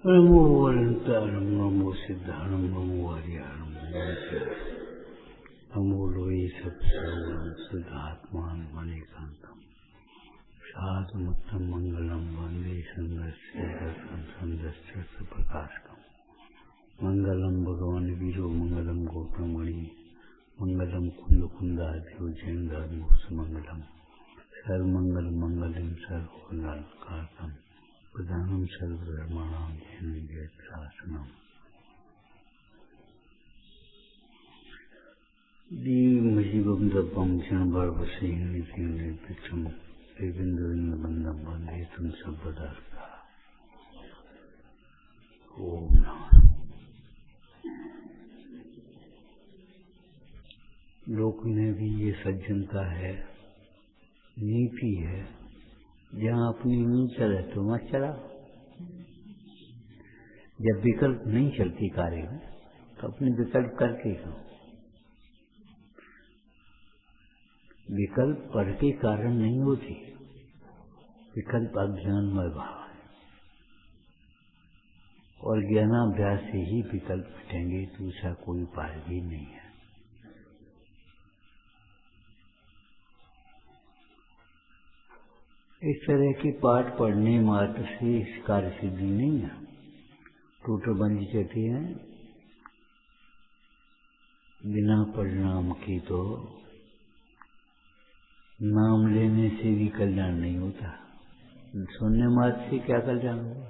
नमो अनंतारं नमो सिद्धारं नमो हरिहरं नमो लोये सत्सर्वं सिद्धात्मान मणिकांतम साधुमुत्तम मंगलम वंदे संगस्य दर्शन प्रकाशकम मंगलम भगवान वीरो मंगलम गौतम गणी मंगलम कुंद कुंदादेव जैन धर्मोस मंगलम सर्वमंगल मंगलम सर्वकारकम प्रधानम सर्वधर्माणां शासनम दीमजीवम दब्बम क्षणभरवशेन देवेन्द्रबंदम वंदे तुम सर्वदा। ओम नमः। लोक में भी ये सज्जनता है, नीति है, जहाँ अपनी नहीं चले तो मत चला। जब विकल्प नहीं चलती कार्य में तो अपने विकल्प करके करो। विकल्प पढ़ के कारण नहीं होती, विकल्प अज्ञानमय भाव है और ज्ञानाभ्यास से ही विकल्प हटेंगे, दूसरा कोई उपाय भी नहीं है। इस तरह के पाठ पढ़ने मात्र से इस कार्य सिद्धि नहीं है। टूटबंदी कहती है बिना परिणाम की तो नाम लेने से भी कल्याण नहीं होता। सुनने मात्र से क्या कल्याण होगा?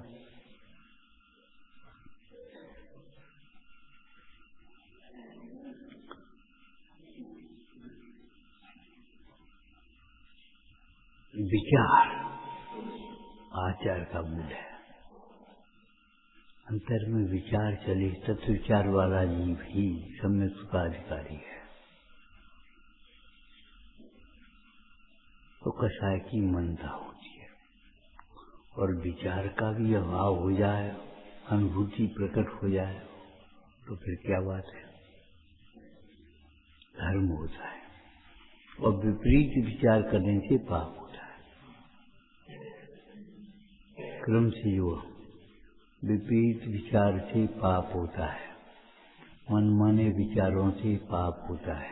विचार आचार का मूल है। अंतर में विचार चले, तत्व विचार वाला जीव ही सम्यक का अधिकारी है। तो कसाय की मनता होती है और विचार का भी अभाव हो जाए, अनुभूति प्रकट हो जाए तो फिर क्या बात है? धर्म होता है और विपरीत विचार करने से पाप होता है। क्रम से जो विपरीत विचार से पाप होता है, मनमाने विचारों से पाप होता है।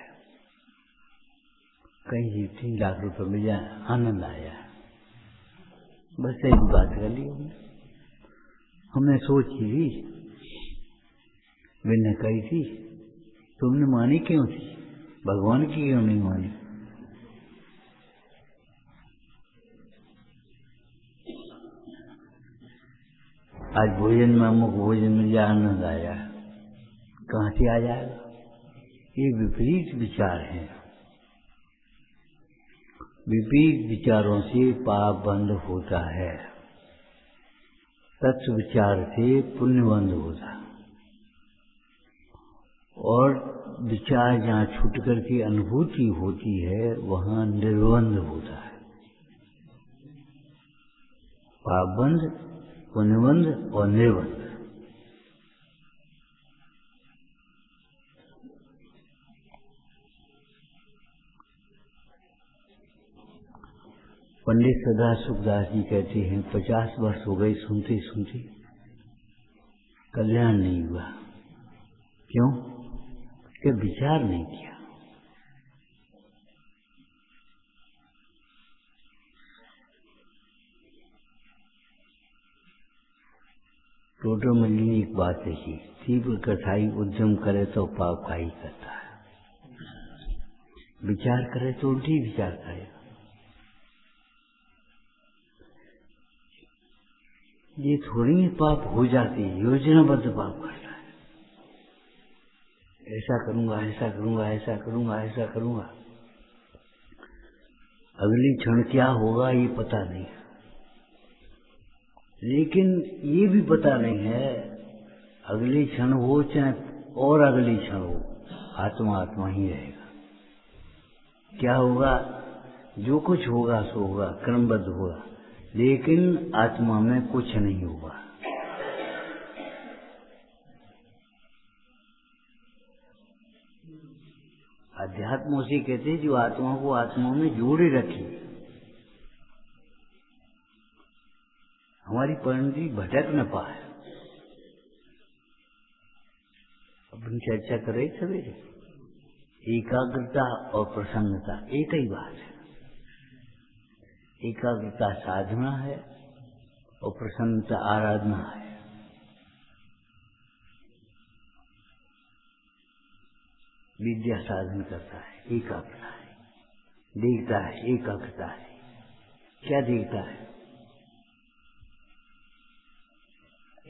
कहीं 3 लाख रुपए मिल जाए, आनंद आया, बस एक बात कर ली हमने सोची थी, मैंने कही थी, तुमने मानी क्यों थी? भगवान की क्यों नहीं मानी? आज भोजन में अमुक भोजन मिल जाए, आनंद आया, कहाँ से आ जाएगा? ये विपरीत विचार है। विपरीत विचारों से पाप बंद होता है, तत्व विचार से पुण्य बंद होता है। और विचार जहाँ छूटकर की अनुभूति होती है वहाँ निर्बंध होता है। पाप बंद, पुण्य बंद और निर्बंध। पंडित सदा सुखदास जी कहते हैं 50 वर्ष हो गए सुनते सुनते कल्याण नहीं हुआ। क्यों? कि विचार नहीं किया। टोटो मंडी ने एक बात लिखी, तीव्र कठिनाई उद्यम करे तो पाप का ही करता है, विचार करे तो उल्टी विचार करेगा। ये थोड़ी पाप हो जाती है, योजनाबद्ध पाप करता है। ऐसा करूंगा, ऐसा करूंगा, ऐसा करूंगा, ऐसा करूंगा, अगली क्षण क्या होगा ये पता नहीं। लेकिन ये भी पता नहीं है अगली क्षण हो चाहे और अगली क्षण हो, आत्मा आत्मा ही रहेगा। क्या होगा? जो कुछ होगा सो होगा, क्रमबद्ध होगा, लेकिन आत्मा में कुछ नहीं होगा। अध्यात्म उसे कहते हैं जो आत्मा को आत्मा में जोड़े रखे। हमारी परिणति भटक न पाए। अपन चर्चा करें सवेरे। एकाग्रता और प्रसन्नता एक ही बात है। एकाग्रता साधना है और प्रसन्नता आराधना है। विद्या साधन करता है, एकाग्रता है, देखता है, एकाग्रता है। क्या देखता है?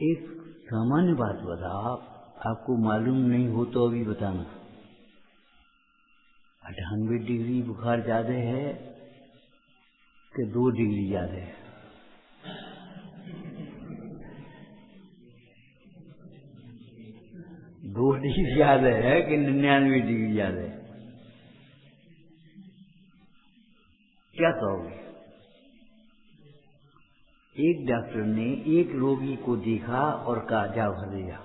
एक सामान्य बात बताओ, आपको मालूम नहीं हो तो अभी बताना। 98 डिग्री बुखार ज्यादा है कि 2 डिग्री ज्यादा है? 2 डिग्री ज्यादा है कि 99 डिग्री ज्यादा है? क्या कहोगे? एक डॉक्टर ने एक रोगी को देखा और कहा जाओ घर ले जाओ,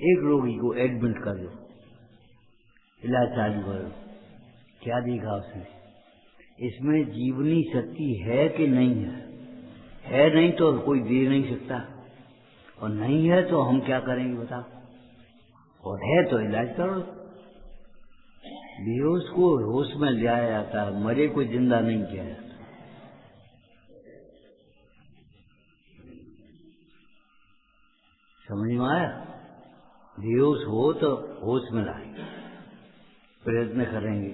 एक रोगी को एडमिट कर दो, इलाज चालू करो। क्या देखा उसने? इसमें जीवनी शक्ति है कि नहीं है? है नहीं तो कोई दे नहीं सकता, और नहीं है तो हम क्या करेंगे बताओ? और है तो इलाज करो। बेहोश को होश में लाया जाता है, मरे को जिंदा नहीं किया जाता। समझ में आया? बेहोश हो तो होश में लाए, प्रयत्न करेंगे,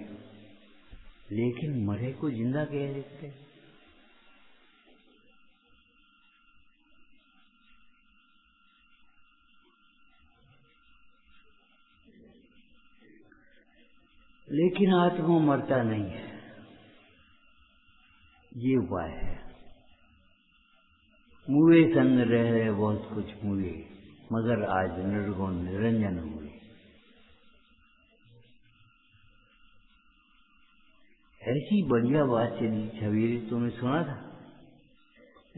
लेकिन मरे को जिंदा कह देते। लेकिन आत्मा मरता नहीं है, ये उपाय है। मुए संग रहे बहुत कुछ मुए, मगर आज निर्गुण निरंजन हुए। ऐसी बढ़िया बात चली सवेरे, तुमने सुना था?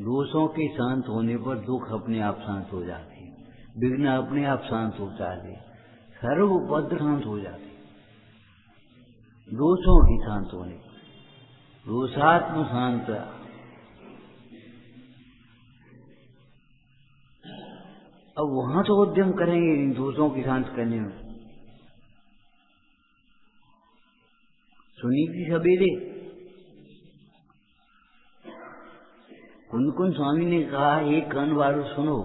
दोषों के शांत होने पर दुख अपने आप शांत हो जाते, विघ्न अपने आप शांत हो जाते, सर्व उपद्रव शांत हो जाते। दोषों की शांत होने, दोषात्म शांत। अब वहां तो उद्यम करेंगे इन दोषों की शांत करने में। सुनी थी सवेरे कुंदकुंद स्वामी ने कहा, एक कान वालों सुनो,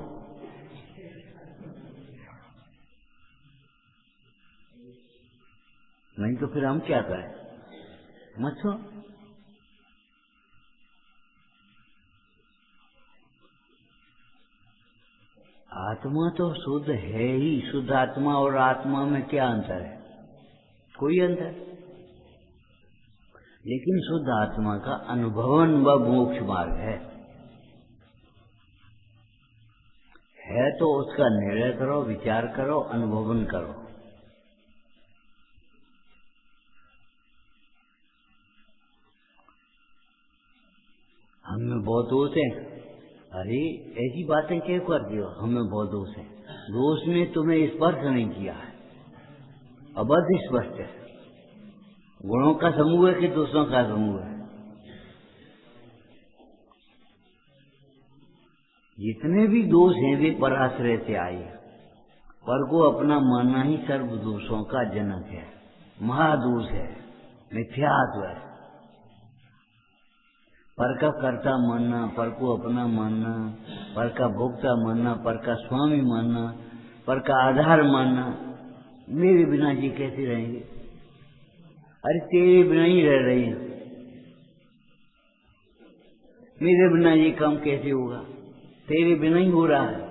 नहीं तो फिर हम क्या करें? मत सुनो। आत्मा तो शुद्ध है ही। शुद्ध आत्मा और आत्मा में क्या अंतर है? कोई अंतर। लेकिन शुद्ध आत्मा का अनुभवन व मोक्ष मार्ग है तो उसका निर्णय करो, विचार करो, अनुभवन करो। हमें बहुत दोष है। अरे ऐसी बातें क्यों करती हो? हमें बहुत दोष है। दोष ने तुम्हें स्पर्श नहीं किया है, अबध स्पष्ट है। गुणों का समूह है कि दोषों का समूह है? जितने भी दोष हैं वे पराश्रय से आए। पर को अपना मानना ही सर्व दोषों का जनक है, महादोष है, मिथ्यात्व है। पर का कर्ता मानना, पर को अपना मानना, पर का भोक्ता मानना, पर का स्वामी मानना, पर का आधार मानना। मेरे बिना जी कैसे रहेंगे? अरे तेरे बिना ही रह रहे हैं, मेरे बिना ये काम कैसे होगा? तेरे बिना ही हो रहा है।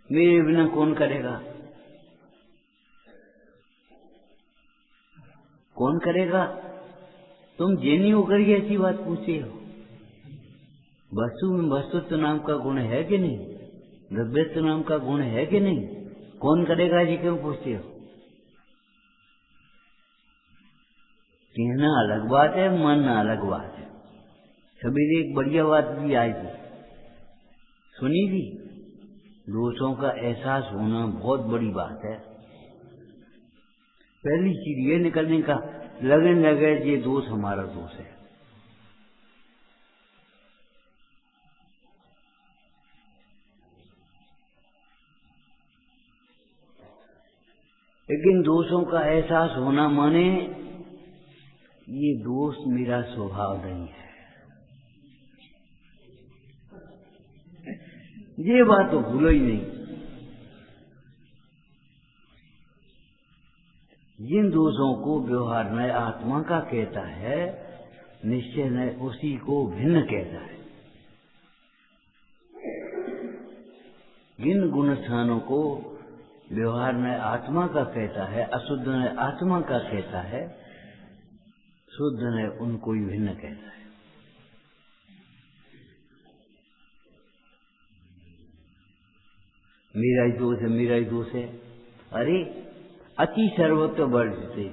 मेरे बिना कौन करेगा? कौन करेगा? तुम जेनी होकर के ऐसी बात पूछते हो। वस्तु में वस्तुत्व नाम का गुण है कि नहीं? द्रव्यत्व नाम का गुण है कि नहीं? कौन करेगा जी क्यों पूछते हो? कहना अलग बात है, मानना अलग बात है। सवेरे एक बढ़िया बात भी आई थी, सुनी थी? दोषों का एहसास होना बहुत बड़ी बात है। पहली चीज ये निकलने का लगन लगे ये दोष हमारा दोष है। लेकिन दोषों का एहसास होना माने ये दोष मेरा स्वभाव नहीं है, ये बात तो भूलो ही नहीं। जिन दोषों को व्यवहार नय आत्मा का कहता है, निश्चय नय उसी को भिन्न कहता है। जिन गुण स्थानों को व्यवहार नय आत्मा का कहता है, अशुद्ध नय आत्मा का कहता है, शुद्ध नय उनको ही भिन्न कहता है। मेरा ही दोष है, मेरा ही दोष है। अरे अति सर्वत्र वर्जते,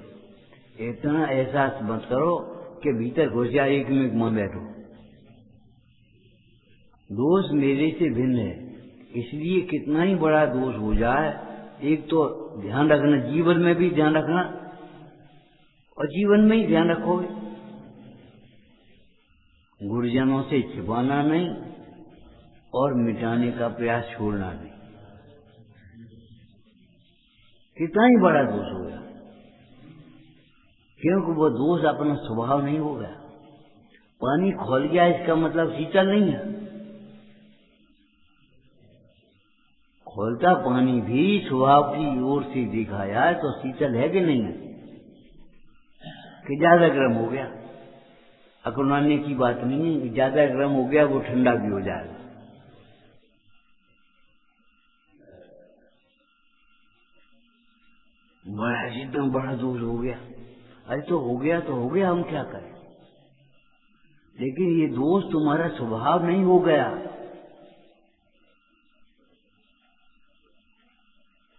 इतना एहसास मत करो कि भीतर घुस जाए एक में मां बैठो। दोष मेरे से भिन्न है, इसलिए कितना ही बड़ा दोष हो जाए, एक तो ध्यान रखना, जीवन में भी ध्यान रखना, और जीवन में ही ध्यान रखोगे, गुरुजनों से छिपाना नहीं और मिटाने का प्रयास छोड़ना नहीं। कितना ही बड़ा दोष हो गया, क्योंकि वो दोष अपना स्वभाव नहीं हो गया। पानी खोल गया इसका मतलब शीतल नहीं है। खोलता पानी भी स्वभाव की ओर से देखा जाए तो शीतल है कि नहीं है, कि ज्यादा गर्म हो गया। अकुलाने की बात नहीं है, ज्यादा गर्म हो गया वो ठंडा भी हो जाएगा। बड़ा एकदम बड़ा दोष हो गया, अरे तो हो गया तो हो गया, हम क्या करें। लेकिन ये दोष तुम्हारा स्वभाव नहीं हो गया।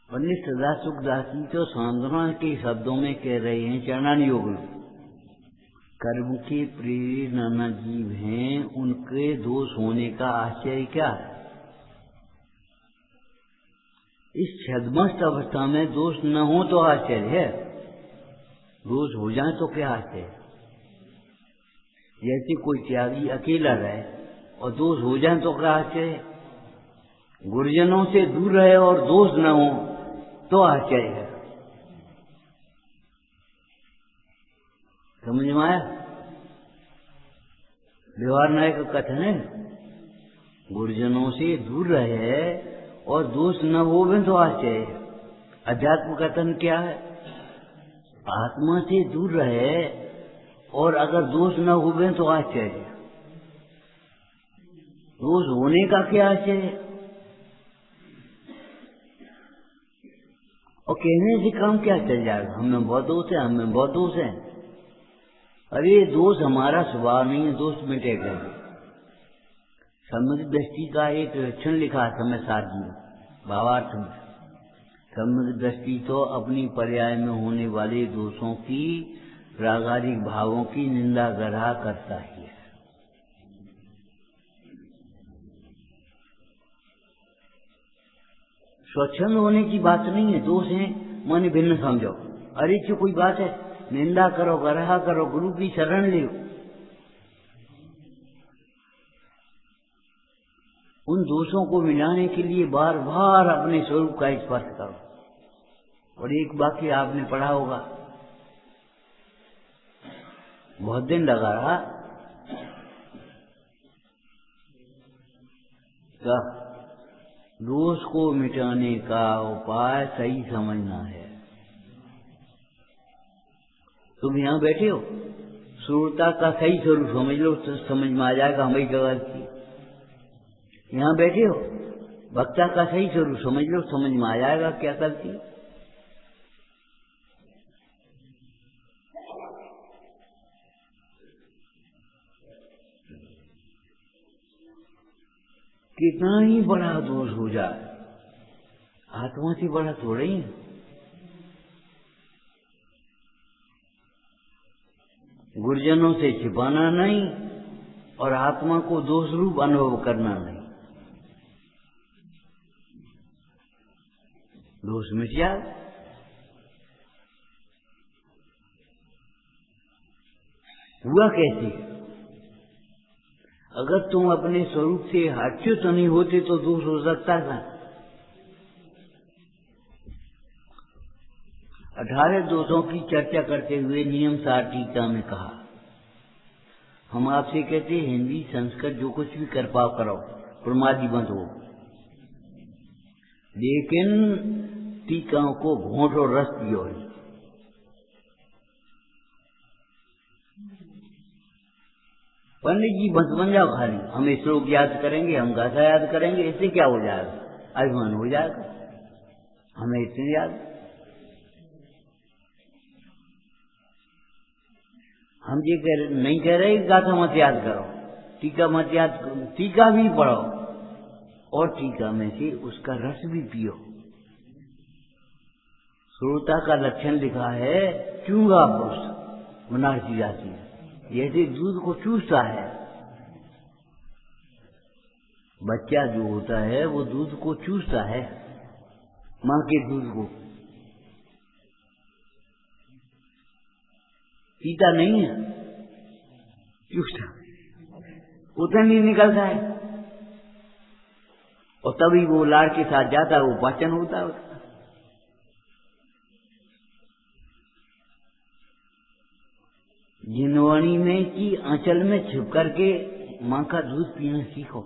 पंडित सदाशिव दास जी तो सांत्वना के शब्दों में कह रहे हैं चरणान योग में, कर्म के प्रेरित नाना जीव हैं, उनके दोष होने का आश्चर्य क्या है। इस छद्मस्त अवस्था में दोष न हो तो आश्चर्य है, दोष हो जाए तो क्या आश्चर्य। जैसे कोई त्यागी अकेला रहे और दोष हो जाए तो क्या आश्चर्य। गुरुजनों से दूर रहे और दोष न हो तो आश्चर्य है। समझ में आया? व्यवहार नायक का कथन है, गुरुजनों से दूर रहे और दोष न हो तो आश्चर्य है। अध्यात्म कथन क्या है? आत्मा से दूर रहे और अगर दोष न हो तो आश्चर्य। दोष होने का क्या आश्चर्य, और कहने से काम क्या चल जाएगा, हमें बहुत दोष है, हमें बहुत दोष है। अरे दोष हमारा स्वभाव नहीं है, दोष मिटेगा। सम्यक दृष्टि का एक लक्षण लिखा है समय साथ जी भावार्थ में। सम्यक दृष्टि तो अपनी पर्याय में होने वाले दोषों की, रागारिक भावों की निंदा ग्रह करता ही है। स्वच्छंद होने की बात नहीं है, दोष है माने भिन्न समझो। अरे जो कोई बात है, निंदा करो, ग्रह करो, गुरु की शरण लो, उन दोषों को मिलाने के लिए बार बार अपने स्वरूप का स्पर्श करो। और एक वाक्य आपने पढ़ा होगा, बहुत दिन लगा रहा, दोष को मिटाने का उपाय सही समझना है। तुम यहाँ बैठे हो, श्रोता का सही स्वरूप समझ लो तो समझ में आ जाएगा हमारी गलती। यहाँ बैठे हो, वक्ता का सही स्वरूप समझ लो, समझ में आ जाएगा क्या गलती। कितना ही बड़ा दोष हो जाए, आत्मा से बड़ा थोड़ा ही। गुरुजनों से छिपाना नहीं और आत्मा को दोष रूप अनुभव करना नहीं। दोष मिट जाए। हुआ कैसे? अगर तुम अपने स्वरूप से अच्युत नहीं होते तो दोष हो सकता था। 18 दोषों की चर्चा करते हुए नियम सार टीका में कहा, हम आपसे कहते हैं हिंदी संस्कृत जो कुछ भी कर पाओ करो, प्रमादी मत हो, लेकिन टीकाओं को घोंट और रस पियो। पंडित जी मत बन जाओ खाली, हम श्लोक याद करेंगे, हम गाथा याद करेंगे, इससे क्या हो जाएगा? अभिमान हो जाएगा, हमें इतने याद। हम ये नहीं कह रहे गाथा मत याद करो, टीका मत याद करो, टीका भी पढ़ो और टीका में से उसका रस भी पियो। श्रोता का लक्षण लिखा है चूंगा पुरुष बनारसी जाती है, जैसे दूध को चूसता है। बच्चा जो होता है वो दूध को चूसता है, मां के दूध को, पीता नहीं है, चूसता, उतना नहीं निकलता है और तभी वो लाड़ के साथ जाता है, वो पाचन होता है उसका। जिनवाणी में की आंचल में छिप करके मां का दूध पीना सीखो।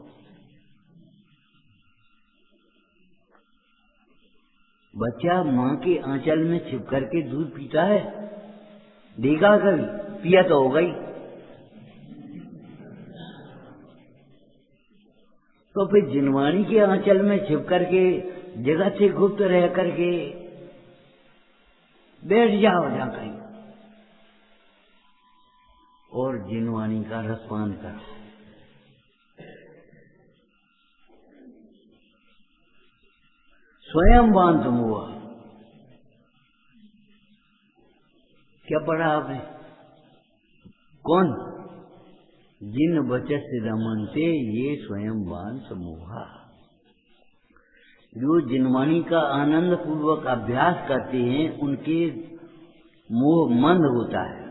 बच्चा मां के आंचल में छिप करके दूध पीता है, देखा कभी? पिया तो होगा ही। तो फिर जिनवाणी के आंचल में छिप करके जगत से गुप्त रह करके बैठ जाओ जा कहीं और जिनवाणी का रसपान करो। स्वयं बांध हुआ, क्या पढ़ा आपने? कौन? जिन बचस रमनते ये स्वयं बांध समूहा। जो जिनवाणी का आनंद पूर्वक अभ्यास करते हैं उनके मोह मंद होता है,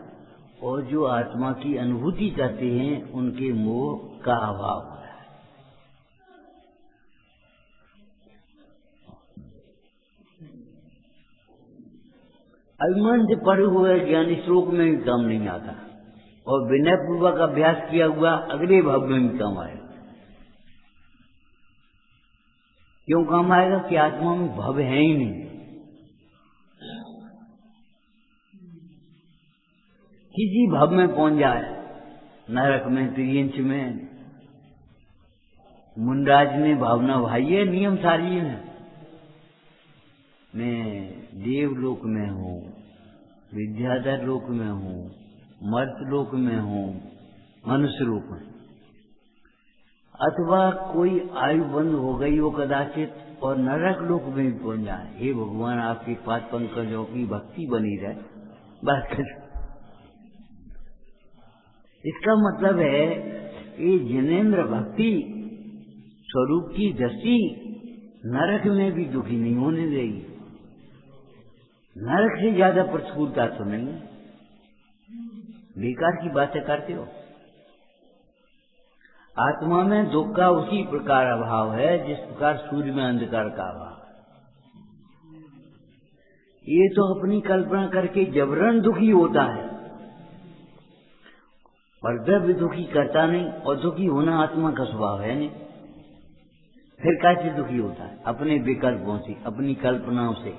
और जो आत्मा की अनुभूति करते हैं उनके मोह का अभाव होता है। अभिमान से पढ़े हुए ज्ञानी श्लोक में भी काम नहीं आता, और विनय पूर्वक अभ्यास किया हुआ अगले भाव में भी काम आएगा। क्यों काम आएगा? कि आत्मा में भव है ही नहीं। किसी भव में पहुंच जाए, नरक में, त्रियंच में, मुंडाज ने भावना भाई है नियम सारी है, मैं देवलोक में हूँ, विद्याधर लोक में हूँ, मर्त लोक में हूँ, मनुष्य लोक में, अथवा कोई आयु बंद हो गई हो कदाचित और नरक लोक में भी पहुंच जाए। हे भगवान आपके पास पंकजों की भक्ति बनी रहे, बस कर। इसका मतलब है कि जिनेंद्र भक्ति स्वरूप की दृष्टि नरक में भी दुखी नहीं होने देगी। नरक से ज्यादा प्रतिकूलता तो नहीं, बेकार की बातें करते हो। आत्मा में दुख का उसी प्रकार अभाव है जिस प्रकार सूर्य में अंधकार का अभाव। ये तो अपनी कल्पना करके जबरन दुखी होता है, पर द्रव्य दुखी करता नहीं, और दुखी होना आत्मा का स्वभाव है नहीं। फिर कैसे दुखी होता है? अपने विकल्पों से, अपनी कल्पनाओं से।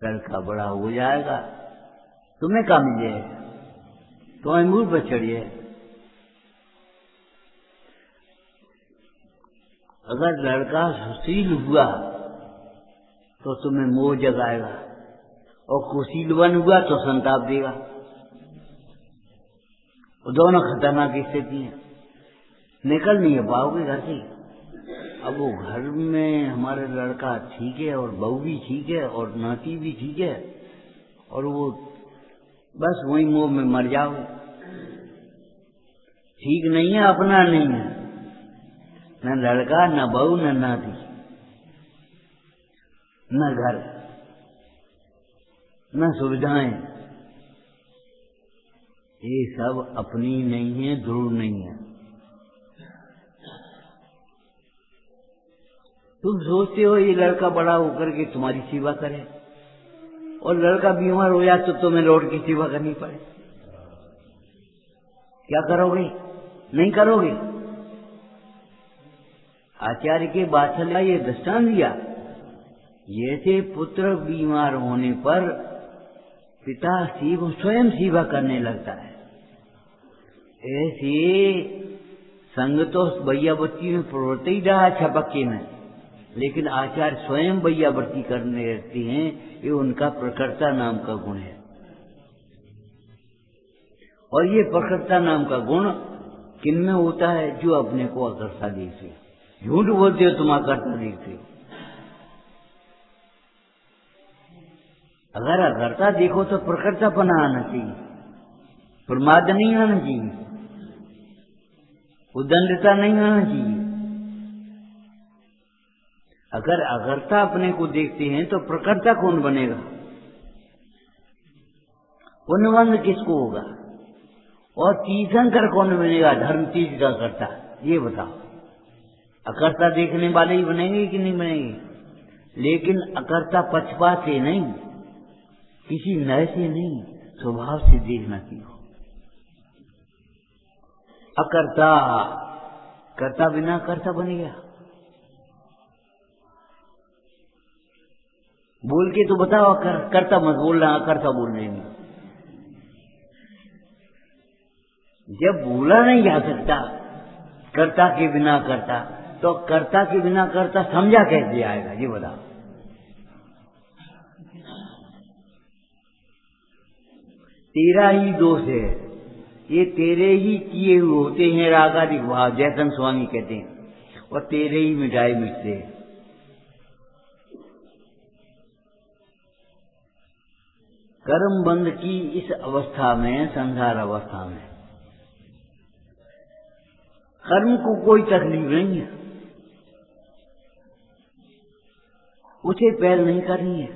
लड़का बड़ा हो जाएगा, तुम्हें क्या मिल जाएगा? तुम्हें मूड पर चढ़िए। अगर लड़का सुशील हुआ तो तुम्हें मोह जगाएगा, और कुशीलवन हुआ तो संताप देगा। दोनों खतरनाक स्थिति है, निकल नहीं पाओगे घर से। अब वो घर में हमारे लड़का ठीक है और बहू भी ठीक है और नाती भी ठीक है, और वो बस वही मोह में मर जाओगे। ठीक नहीं है, अपना नहीं है, न लड़का, न बहू, न नाती, न घर, न सुविधाएं, ये सब अपनी नहीं है, दृढ़ नहीं है। तुम सोचते हो ये लड़का बड़ा होकर के तुम्हारी सेवा करे, और लड़का बीमार हो जाए तो तुम्हें लौट की सेवा करनी पड़े, क्या करोगे? नहीं करोगे। आचार्य के वात्सल्य ये दृष्टांत दिया, जैसे पुत्र बीमार होने पर पिता स्वयं सेवा करने लगता है, ऐसे संग तो बैयावृत्ति में प्रवृत्ति ही रहा छपक्के में, लेकिन आचार्य स्वयं बैयावृत्ति करने लगते हैं। ये उनका प्रकर्ता नाम का गुण है, और ये प्रकर्ता नाम का गुण किन में होता है? जो अपने को अकर्ता देखते हो। झूठ बोलते हो तुम अकर्ता देखते हो। अगर अकर्ता देखो तो प्रकर्तापना आना चाहिए, प्रमाद नहीं आना चाहिए, उदंडता नहीं आना चाहिए। अगर अकर्ता अपने को देखते हैं तो प्रकर्ता कौन बनेगा? पुण्यवंत किसको होगा? और तीर्थंकर कौन बनेगा? धर्म तीर्थ का कर्ता, ये बताओ। अकर्ता देखने वाले ही बनेंगे कि नहीं बनेंगे? लेकिन अकर्ता पक्षपात से नहीं, किसी नए से नहीं, स्वभाव से देखना सीखो। अकर्ता कर्ता बिना कर्ता बन गया। बोल के तो बताओ, कर्ता मत बोलना, अकर्ता बोल रहे हैं। जब बोला नहीं जा सकता कर्ता के बिना कर्ता, तो कर्ता के बिना कर्ता समझा कैसे आएगा? ये बताओ। तेरा ही दोष है, ये तेरे ही किए हुए होते हैं रागादिक भाव, जयतन स्वामी कहते हैं, और तेरे ही मिटाए मिटते हैं। कर्म बंध की इस अवस्था में, संसार अवस्था में, कर्म को कोई तकलीफ नहीं है, उसे पहल नहीं करनी है।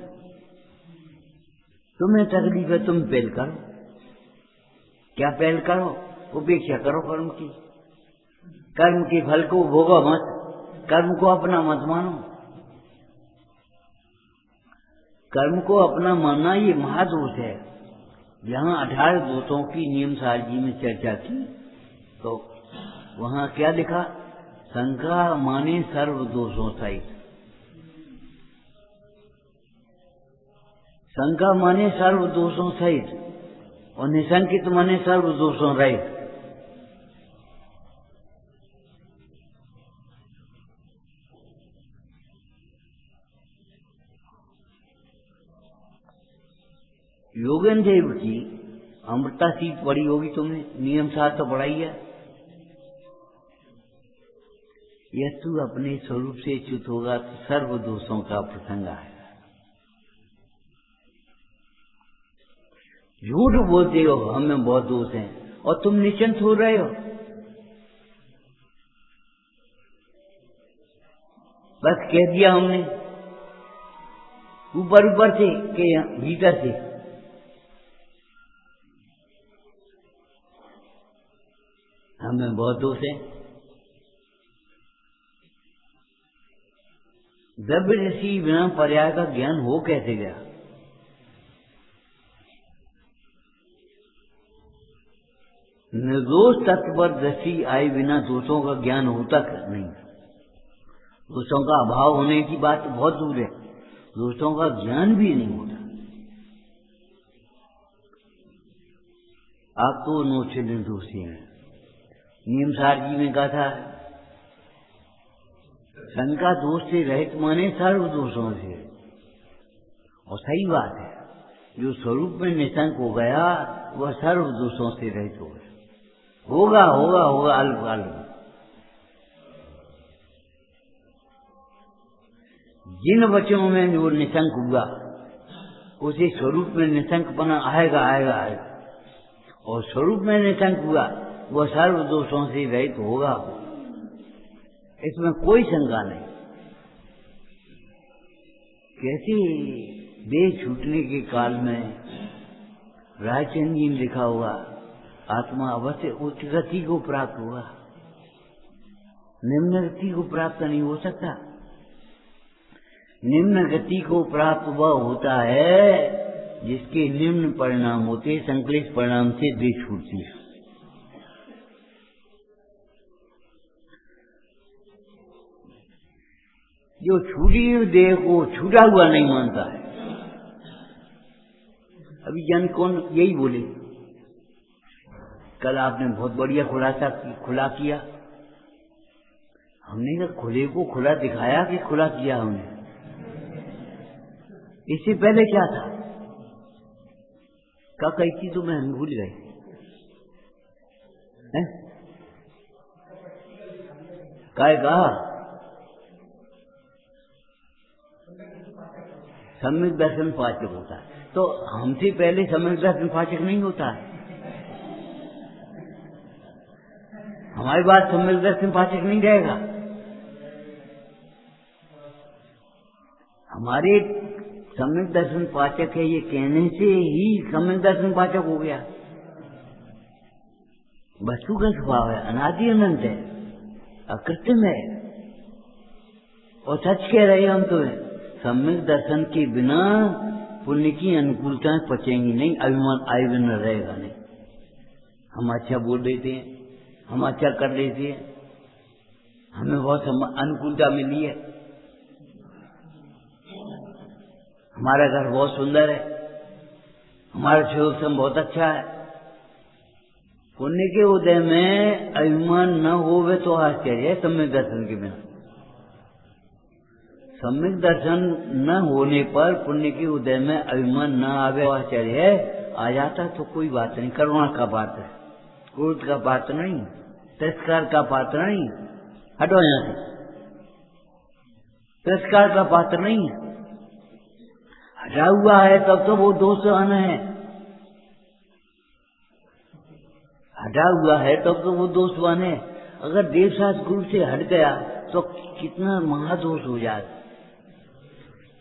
तुम्हें तकलीफ है, तुम पहल करो। क्या पहल करो? उपेक्षा करो कर्म की। कर्म के फल को भोगो मत, कर्म को अपना मत मानो। कर्म को अपना मानना ये महादोष है। जहाँ 18 दोषों की नियम सार जी में चर्चा की, तो वहाँ क्या लिखा? शंका माने सर्व दोषों सहित। शंका माने सर्व दोषों सहित, और निशंकित माने सर्व दोषों रहित। योगेन देव की अमृता सीट पढ़ी होगी तुमने, नियम सार तो पढ़ाई है। यह तू अपने स्वरूप से च्युत होगा तो सर्व दोषों का प्रसंग आएगा। झूठ बोलते हो हमें बहुत दोष हैं, और तुम निश्चिंत हो रहे हो। बस कह दिया हमने, ऊपर ऊपर से कि भीतर से। हमें बहुत दोष है। द्रव्य ऋषि बिना पर्याय का ज्ञान हो कैसे गया? निर्दोष तत्व पर दृष्टि आए बिना दोषों का ज्ञान होता नहीं। दोषों का अभाव होने की बात बहुत दूर है, दोषों का ज्ञान भी नहीं होता। आप तो नोचे निर्दोषी हैं। नियम सार जी ने कहा था, शंका दोष से रहित माने सर्व दोषों से। और सही बात है, जो स्वरूप में निशंक हो गया वह सर्व दोषों से रहित हो गया। होगा होगा होगा अल्पकाल में। जिन बच्चों में जो निशंक हुआ उसे स्वरूप में निशंकपना आएगा आएगा आएगा, और स्वरूप में निशंक हुआ वह सर्व दोषों से रहित होगा, इसमें कोई शंका नहीं। कैसे देह छूटने के काल में रायचंद जी ने लिखा हुआ, आत्मा अवश्य उच्च गति को प्राप्त हुआ, निम्न गति को प्राप्त नहीं हो सकता। निम्न गति को प्राप्त वह होता है जिसके निम्न परिणाम होते, संक्लेश परिणाम से देह छूटती है। जो छूटी हुई देह को छूटा हुआ नहीं मानता है। अभी जन कौन यही बोले, कल आपने बहुत बढ़िया खुला किया। हमने कहा खुले को खुला दिखाया कि खुला किया हमने? इससे पहले क्या था? क्या कही थी तो मैं भूल गए हैं? क्या कहा? सम्यक दर्शन पाचक होता है। तो हमसे पहले सम्यक दर्शन पाचक नहीं होता है। हमारी बात सम्यक दर्शन पाचक नहीं रहेगा। हमारे सम्यक दर्शन पाचक है ये कहने से ही सम्यक दर्शन पाचक हो गया। वस्तु का स्वभाव है, अनादि अनंत है, अकृत्रिम है और सच कह रहे हैं हम तो। सम्यक दर्शन के बिना पुण्य की अनुकूलताएं पचेंगी नहीं, अभिमान आय बिना रहेगा नहीं। हम अच्छा बोल देते हैं, हम अच्छा कर लेते हैं, हमें बहुत अनुकूलता मिली है, हमारा घर बहुत सुंदर है, हमारा शिवोत्सव बहुत अच्छा है। पुण्य के उदय में अभिमान न होवे तो आश्चर्य है सम्यक दर्शन के बिना। सम्यक दर्शन न होने पर पुण्य के उदय में अभिमान न आवे तो आश्चर्य है। आ जाता तो कोई बात नहीं, करुणा का पात्र है, क्रोध का पात्र नहीं, तिरस्कार का पात्र नहीं। हटो यहां से, तिरस्कार का पात्र नहीं है। हटा हुआ है तब तो वो दोषवान है, हटा हुआ है तब तो वो दोषवान है। अगर देवशास्त्र गुरु से हट गया तो कितना महादोष हो जाएगा।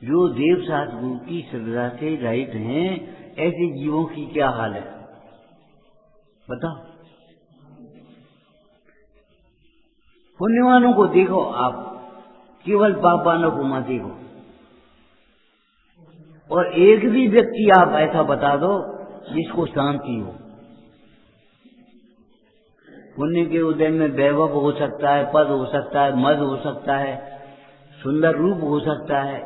जो देवशास्त्र गुरु की श्रद्धा से रहित हैं ऐसे जीवों की क्या हाल है बताओ। पुण्यवानों को देखो आप, केवल पापानों को मत देखो। और एक भी व्यक्ति आप ऐसा बता दो जिसको शांति हो। पुण्य के उदय में वैभव हो सकता है, पद हो सकता है, मद हो सकता है, सुंदर रूप हो सकता है,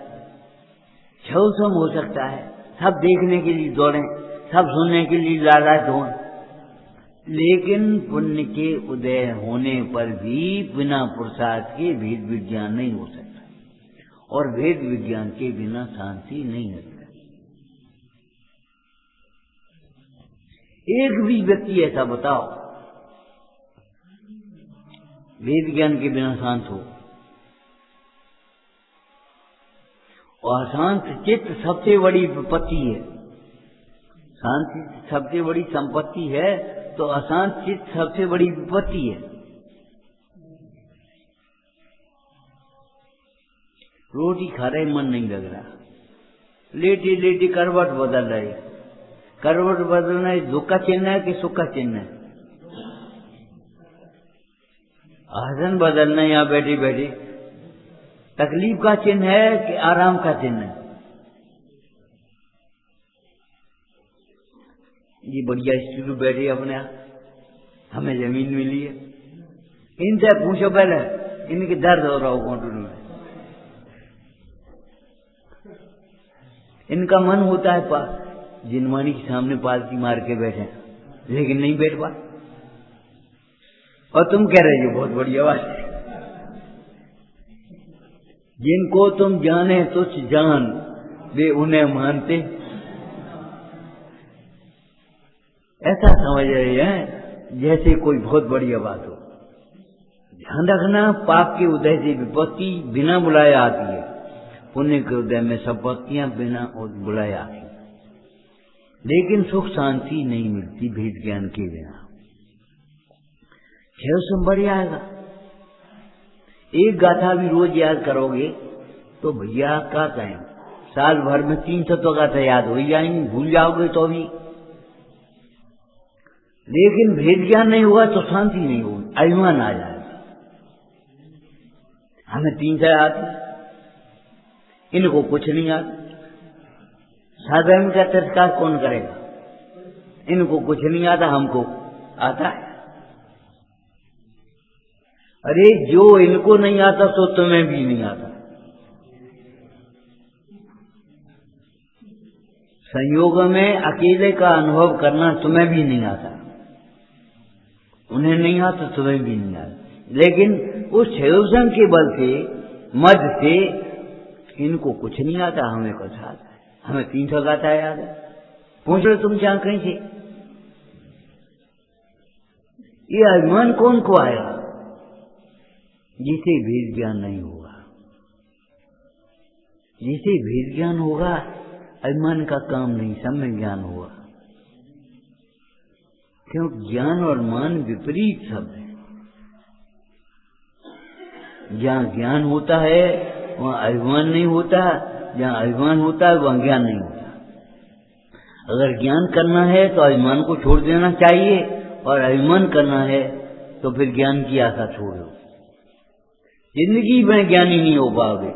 छौसम हो सकता है, सब देखने के लिए दौड़े, सब सुनने के लिए लालायित हो। लेकिन पुण्य के उदय होने पर भी बिना पुरुषार्थ के भेद विज्ञान नहीं हो सकता, और भेद विज्ञान के बिना शांति नहीं होती। एक भी व्यक्ति ऐसा बताओ वेद ज्ञान के बिना शांत हो। और शांत चित्त सबसे बड़ी विपत्ति है। शांति सबसे बड़ी संपत्ति है तो अशांत चित्त सबसे बड़ी विपत्ति है। रोटी खा रहे मन नहीं लग रहा, लेटे लेटे करवट बदल रहे। करवट बदलना है दुख का चिन्ह है कि सुख का चिन्ह है? आसन बदलना यहाँ बैठे बैठे तकलीफ का चिन्ह है कि आराम का चिन्ह है? ये बढ़िया स्टूडियो बैठे अपने यहाँ, हमें जमीन मिली है, इनसे पूछो पहले इनके दर्द हो रहा हो घुटनों में। इनका मन होता है जिनवानी के सामने पालती मार के बैठे, लेकिन नहीं बैठ पा। और तुम कह रहे हो बहुत बढ़िया बात है। जिनको तुम जाने तुझ जान, वे उन्हें मानते। ऐसा समझ रहे हैं जैसे कोई बहुत बढ़िया बात हो। ध्यान रखना, पाप के उदय से विपत्ति बिना बुलाए आती है, पुण्य के उदय में संपत्तियां बिना बुलाए आती है। लेकिन सुख शांति नहीं मिलती भेद ज्ञान के बिना। क्षय बढ़ जाएगा। एक गाथा भी रोज याद करोगे तो भैया क्या कहें, साल भर में 300 तो गाथा याद हो ही जाएंगी, भूल जाओगे तो भी। लेकिन भेद ज्ञान नहीं हुआ तो शांति नहीं होगी, अभिमान आ जाएगा। हमें 300 आती, इनको कुछ नहीं आता। साधारण का तिरस्कार कौन करेगा? इनको कुछ नहीं आता, हमको आता है। अरे जो इनको नहीं आता तो तुम्हें भी नहीं आता। संयोग में अकेले का अनुभव करना तुम्हें भी नहीं आता, उन्हें नहीं आता, तुम्हें भी नहीं आता। लेकिन उस संयोजन के बल से, मद से, इनको कुछ नहीं आता, हमें कुछ आता है। हमें 300 गाता है याद है। पूछ लो तुम क्या कहीं से, ये अभिमान कौन को आएगा? जिसे भेद ज्ञान नहीं होगा। जिसे भेद ज्ञान होगा, अभिमान का काम नहीं, सम्यक ज्ञान होगा। क्यों? ज्ञान और मान विपरीत शब्द है। जहां ज्ञान होता है वहां अभिमान नहीं होता, जहां अभिमान होता है वहां ज्ञान नहीं होता। अगर ज्ञान करना है तो अभिमान को छोड़ देना चाहिए, और अभिमान करना है तो फिर ज्ञान की आशा छोड़ दो। जिंदगी में ज्ञानी नहीं हो पाओगे।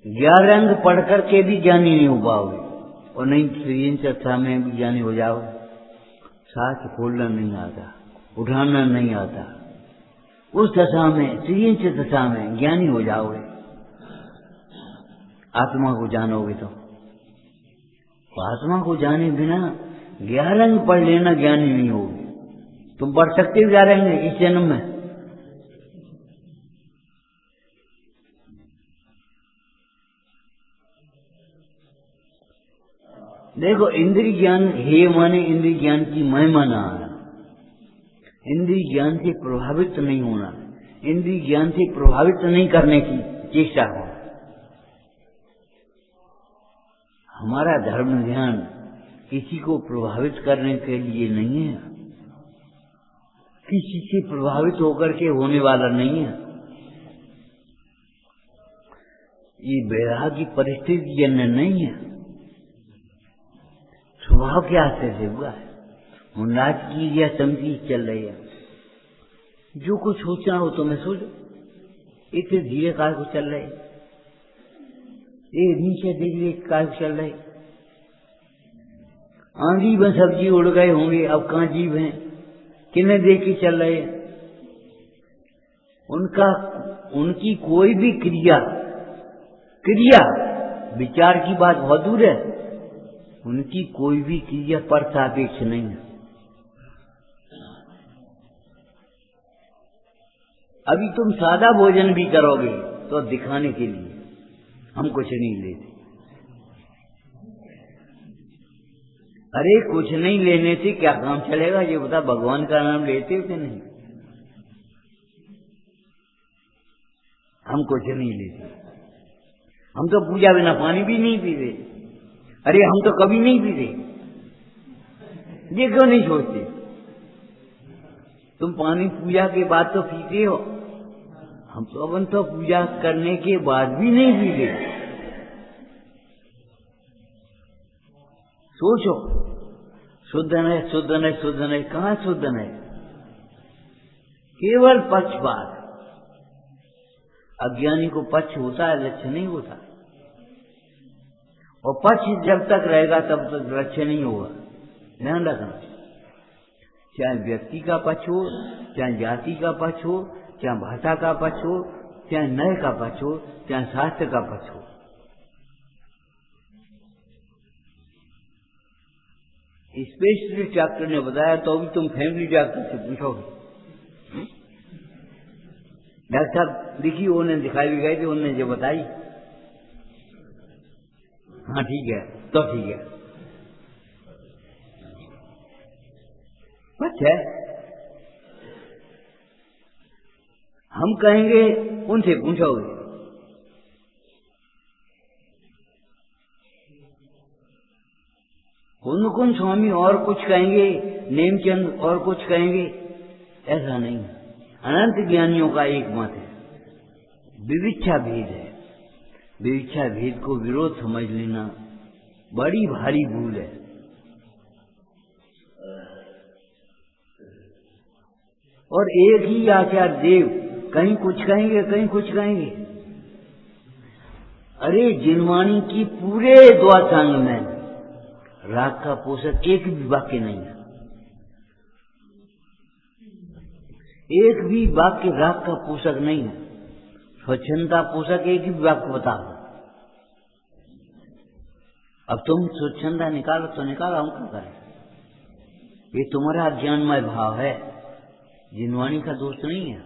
11 अंग पढ़ करके भी ज्ञानी नहीं हो पाओगे, और नहीं सृजन चर्चा में भी ज्ञानी हो जाओगे। सांस खोलना नहीं आता, उठाना नहीं आता, उस दशा में, सृजन दशा में ज्ञानी हो जाओगे। आत्मा को जानोगे तो आत्मा को जाने बिना 11 अंग पढ़ लेना ज्ञानी नहीं होगे। तुम पढ़ सकते हो 11 अंग इस जन्म में? देखो, इंद्रिय ज्ञान हे माने इंद्रिय ज्ञान की महिमा ना आना, इंद्रिय ज्ञान से प्रभावित नहीं होना, इंद्रिय ज्ञान से प्रभावित नहीं करने की चेष्टा हो। हमारा धर्म ध्यान किसी को प्रभावित करने के लिए नहीं है, किसी से प्रभावित होकर के होने वाला नहीं है। ये वैराग्य की परिस्थिति जन्य नहीं है, स्वभाव के हाथ से हुआ है। मुन्नाज की या तमकीज चल रही है। जो कुछ सोचना हो तो मैं सोचो, इतने धीरे कार को चल रहे, ये नीचे देखिए कार चल रहे। आंधी में सब्जी उड़ गए होंगे, अब कहाँ जीव हैं? किन्हें देख के चल रहे? उनकी कोई भी क्रिया विचार की बात बहुत दूर है, उनकी कोई भी क्रिया पर सापेक्ष नहीं है। अभी तुम सादा भोजन भी करोगे तो दिखाने के लिए, हम कुछ नहीं लेते। अरे कुछ नहीं लेने से क्या काम चलेगा? ये बता, भगवान का नाम लेते हो कि नहीं? हम कुछ नहीं लेते, हम तो पूजा बिना पानी भी नहीं पीते। अरे हम तो कभी नहीं पीते, ये क्यों नहीं सोचते? तुम पानी पूजा के बाद तो पीते हो, हम तो अपन तो पूजा करने के बाद भी नहीं पीते। सोचो, शुद्ध है, शुद्ध है, शुद्ध है, कहाँ शुद्ध है? केवल पक्षपात। अज्ञानी को पक्ष होता है, लक्ष्य नहीं होता। और पक्ष जब तक रहेगा तब तक लक्ष्य नहीं होगा, ध्यान रखना। चाहे व्यक्ति का पक्ष हो, चाहे जाति का पक्ष हो, चाहे भाषा का पक्ष हो, चाहे नय का पक्ष हो, चाहे शास्त्र का पक्ष हो। स्पेशलिस्ट डॉक्टर ने बताया तो भी तुम फैमिली डॉक्टर से पूछोगे। डॉक्टर साहब देखिए, उन्हें दिखाई भी गई थी, उन्होंने जो बताई, हाँ ठीक है, तो ठीक है, बस है। हम कहेंगे, उनसे पूछोगे। कुंद स्वामी और कुछ कहेंगे, नेमचंद और कुछ कहेंगे, ऐसा नहीं है। अनंत ज्ञानियों का एक मत है, विविच्छा भेद है। विविच्छा भेद को विरोध समझ लेना बड़ी भारी भूल है। और एक ही आचार्य देव कहीं कुछ कहेंगे, कहीं कुछ कहेंगे। अरे जिनवाणी की पूरे द्वादशांग में राग का पोषक एक भी वाक्य नहीं है, एक भी वाक्य राग का पोषक नहीं है। स्वच्छंदता पोषक एक ही वाक्य बता दो। अब तुम स्वच्छंदता निकालो तो निकालो, हम क्या करें? ये तुम्हारा अज्ञानमय भाव है, जिनवाणी का दोष नहीं है।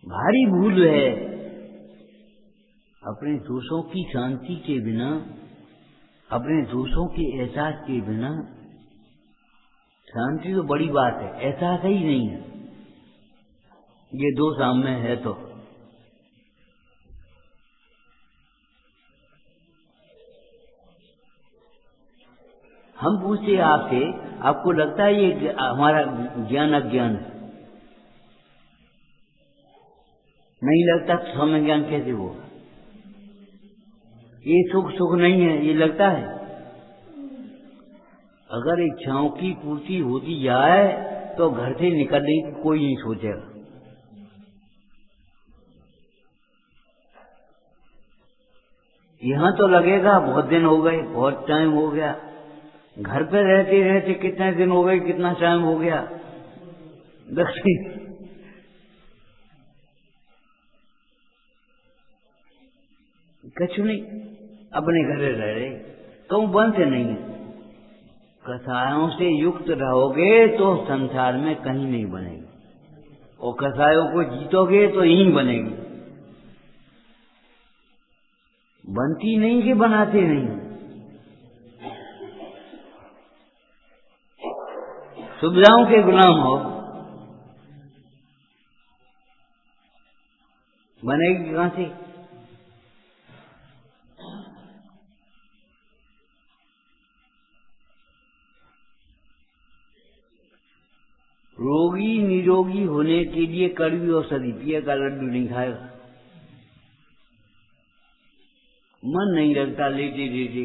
भारी भूल है। अपने दोषों की शांति के बिना, अपने दोषों के एहसास के बिना, शांति तो बड़ी बात है, एहसास ही नहीं है। ये दोष हम में है तो हम पूछते आपसे, आपको लगता है ये हमारा ज्ञान अज्ञान है? नहीं लगता तो समय ज्ञान कैसे हो? ये सुख सुख नहीं है, ये लगता है। अगर इच्छाओं की पूर्ति होती जाए तो घर से निकलने की कोई नहीं सोचेगा। यहां तो लगेगा बहुत दिन हो गए, बहुत टाइम हो गया। घर पे रहते रहते कितने दिन हो गए, कितना टाइम हो गया। दक्षिण कछु नहीं, अपने घर रह रहे, कहूं बनते नहीं है। कसायों से युक्त रहोगे तो संसार में कहीं नहीं बनेगी, और कसायों को जीतोगे तो यहीं बनेगी। बनती नहीं कि बनाते नहीं। सुविधाओं के गुलाम हो, बनेगी कहां से? रोगी निरोगी होने के लिए कड़वी औषधि पिए का लड्डू नहीं खाएगा। मन नहीं लगता लेटे लेटे,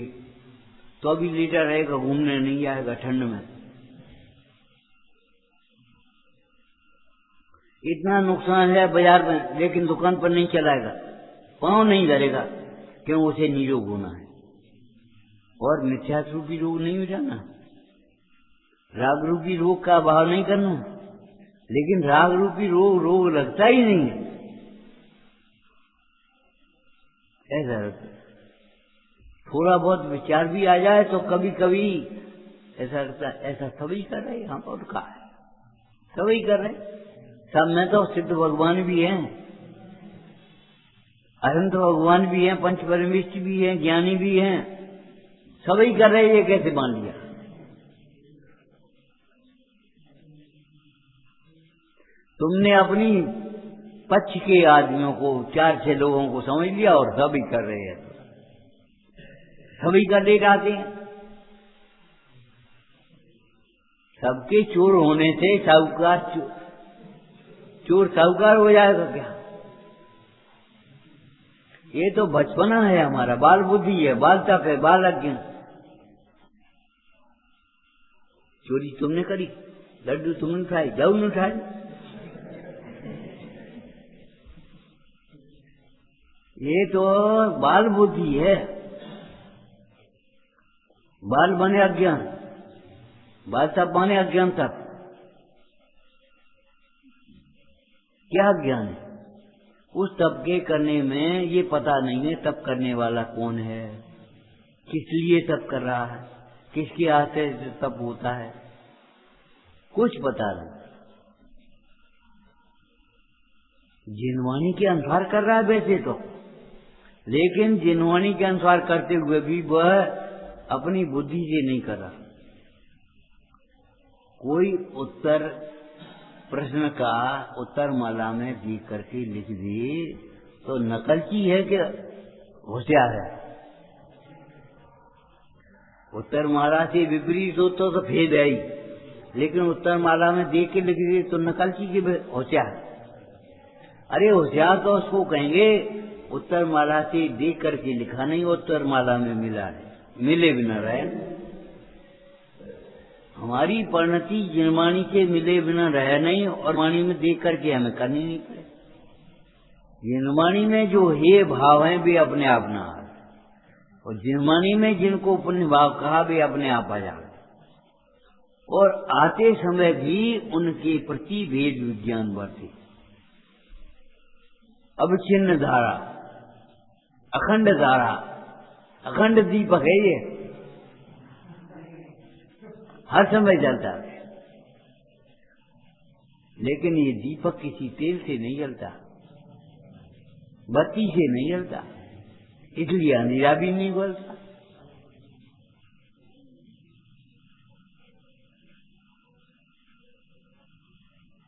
तो अभी लेटा रहेगा, घूमने नहीं आएगा ठंड में। इतना नुकसान है बाजार में, लेकिन दुकान पर नहीं चलाएगा, पांव नहीं धरेगा, क्यों? उसे निरोग होना है। और मिथ्या रूपी रोग नहीं हो जाना, राग रूपी रोग का अभाव नहीं करना। लेकिन राग रूपी रोग लगता ही नहीं है, ऐसा लगता। थोड़ा बहुत विचार भी आ जाए तो कभी कभी ऐसा लगता, ऐसा सभी कर रहे, हम और कहा है सभी कर रहे। सब में तो सिद्ध भगवान भी हैं, अनंत भगवान भी हैं, पंच परमेष्ठ भी हैं, ज्ञानी भी हैं, सभी कर रहे, ये कैसे मान लिया? तुमने अपनी पक्ष के आदमियों को, 4-6 लोगों को समझ लिया और सभी कर रहे हैं, सभी कर ले जाते हैं। सबके चोर होने से साहूकार चोर साहूकार हो जाएगा क्या? ये तो बचपना है हमारा, बाल बुद्धि है, बाल तप है, बाल अज्ञान। चोरी तुमने करी, लड्डू तुमने खाई, जाऊ न उठाई। ये तो बाल बुद्धि है, बाल बने अज्ञान, बाल तप बने अज्ञान तक। क्या ज्ञान है? उस तप के करने में ये पता नहीं है तप करने वाला कौन है, किस लिए तप कर रहा है, किसके आते तप होता है, कुछ पता नहीं। जिनवाणी के अनुसार कर रहा है वैसे तो, लेकिन जिनवाणी के अनुसार करते हुए भी वह अपनी बुद्धि से नहीं कर रहा। कोई उत्तर प्रश्न का उत्तर माला में देख करके लिख दी तो नकलची है कि होशियार है? उत्तर माला से विपरीत हो तो भेद है ही, लेकिन उत्तर माला में देख के लिख दी तो नकलची की होशियार। अरे होशियार तो उसको कहेंगे उत्तर माला से देख करके लिखा नहीं, उत्तर माला में मिला है, मिले भी न रहे। हमारी परिणति जिनवाणी से मिले बिना रह नहीं, और वाणी में देख करके हमें करनी नहीं पड़े। जिनवाणी में जो हे भाव हैं वे अपने आप ना आए, और जिनवाणी में जिनको पुण्य भाव कहा वे अपने आप आ जाए, और आते समय भी उनके प्रति भेद विज्ञान बढ़ते। अवच्छिन्न धारा, अखंड धारा, अखंड दीपक है ये, हर समय जलता है। लेकिन ये दीपक किसी तेल से नहीं जलता, बत्ती से नहीं जलता, इसलिए अंधेरा भी नहीं बोलता।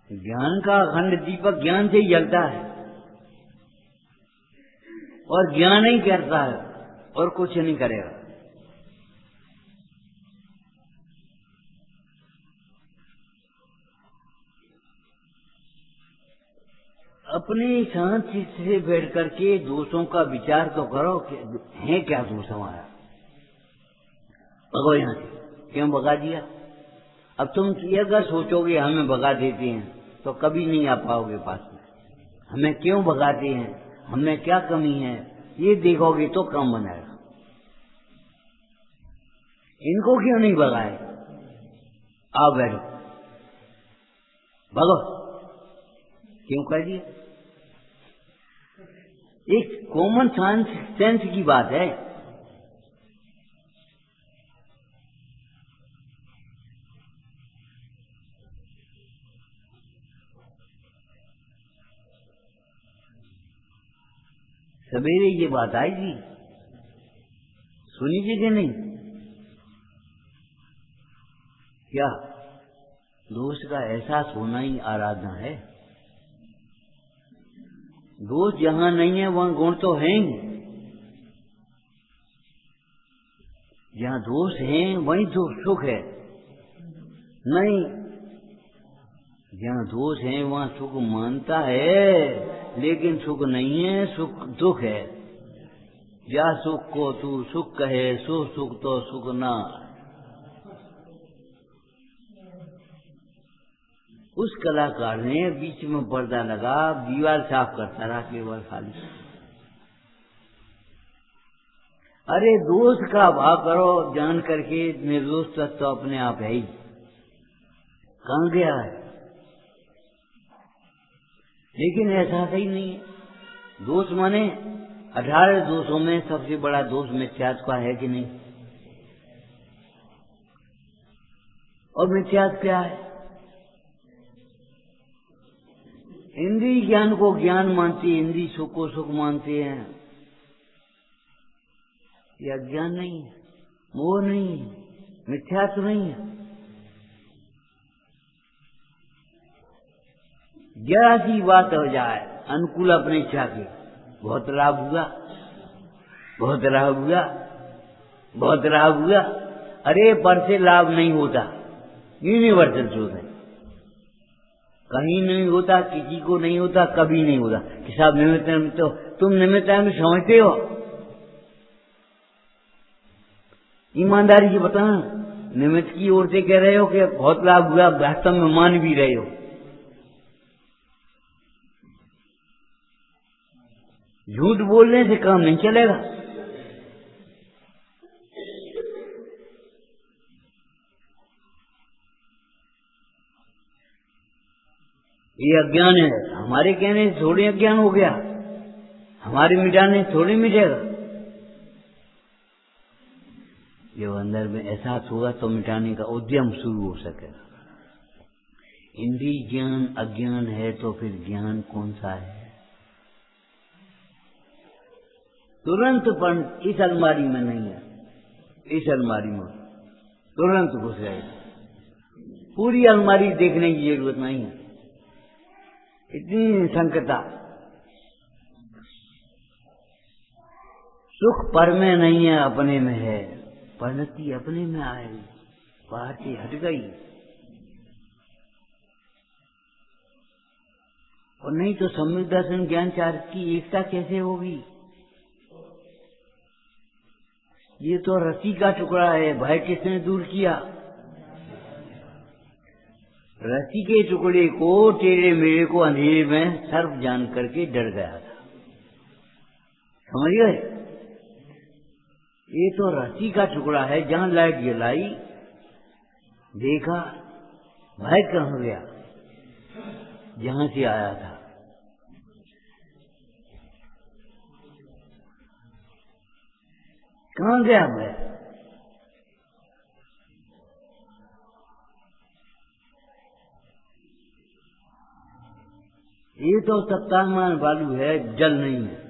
ज्ञान का अखंड दीपक ज्ञान से ही जलता है, और ज्ञान ही करता है और कुछ नहीं करेगा। अपने शांत से बैठ करके दोषों का विचार तो करो कि है क्या दोष हमारा, भगो यहां से, क्यों भगा दिया। अब तुम ये अगर सोचोगे हमें भगा देते हैं तो कभी नहीं आ पाओगे पास में। हमें क्यों भगाते हैं, हमें क्या कमी है, ये देखोगे तो काम बनेगा। इनको क्यों नहीं भगाए, आओ बैठो, भगो, क्यों कह दिया। एक कॉमन सेंस की बात है। सवेरे ये बात आई थी, सुनी थी कि नहीं? क्या दोष का एहसास होना ही आराधना है। दोष जहां नहीं है वहां गुण तो है ही, जहां दोष है वहीं तो सुख है। नहीं, जहां दोष है वहां सुख मानता है, लेकिन सुख नहीं है, सुख दुख है। या सुख को तू सुख कहे, सो सुख तो सुख ना। उस कलाकार ने बीच में पर्दा लगा, दीवार साफ करता रहा केवल खाली। अरे दोष का भाव करो जान करके, निर्दोष तत्व तो अपने आप है ही, कहां गया है। लेकिन ऐसा ही नहीं है। दोष माने 18 दोषों में सबसे बड़ा दोष मिथ्यात्व का है कि नहीं? और मिथ्यात्व क्या है? इंद्रिय ज्ञान को ज्ञान मानती है, इंद्रिय सुख को सुख मानते हैं। यह अज्ञान नहीं है, मोह नहीं है, मिथ्यात्व नहीं है। जरा सी बात हो जाए अनुकूल अपने इच्छा के, बहुत लाभ हुआ, बहुत लाभ हुआ, बहुत लाभ हुआ। अरे पर से लाभ नहीं होता, यूनिवर्सल ट्रूथ है। कहीं नहीं होता, किसी को नहीं होता, कभी नहीं होता कि साहब निमित्त है, तो तुम निमित्त है समझते हो। ईमानदारी से बताना, निमित्त की ओर से कह रहे हो कि बहुत लाभ हुआ, वास्तव में मान भी रहे हो। झूठ बोलने से काम नहीं चलेगा। ये अज्ञान है, हमारे कहने से थोड़ी अज्ञान हो गया, हमारे मिटाने से थोड़ी मिटेगा। जब अंदर में एहसास होगा तो मिटाने का उद्यम शुरू हो सकेगा। इंद्रिय ज्ञान अज्ञान है तो फिर ज्ञान कौन सा है? तुरंत पण इस अलमारी में नहीं है, इस अलमारी में तुरंत घुस गए। पूरी अलमारी देखने की जरूरत नहीं है, इतनी संकटा। सुख पर में नहीं है, अपने में है। परिणति अपने में आएगी, बाहर से हट गई। और नहीं तो सम्यक दर्शन ज्ञान चार की एकता कैसे होगी? ये तो रस्सी का टुकड़ा है, भय किसने दूर किया? रस्सी के टुकड़े को टेढ़े मेढ़े को अंधेरे में सर्प जान करके डर गया था। समझ गए? ये तो रस्सी का टुकड़ा है, जहां लाइट जलाई देखा भय कहां गया, जहां से आया था। कहां गया भय? ये तो सप्ताहमान बालू है, जल नहीं है।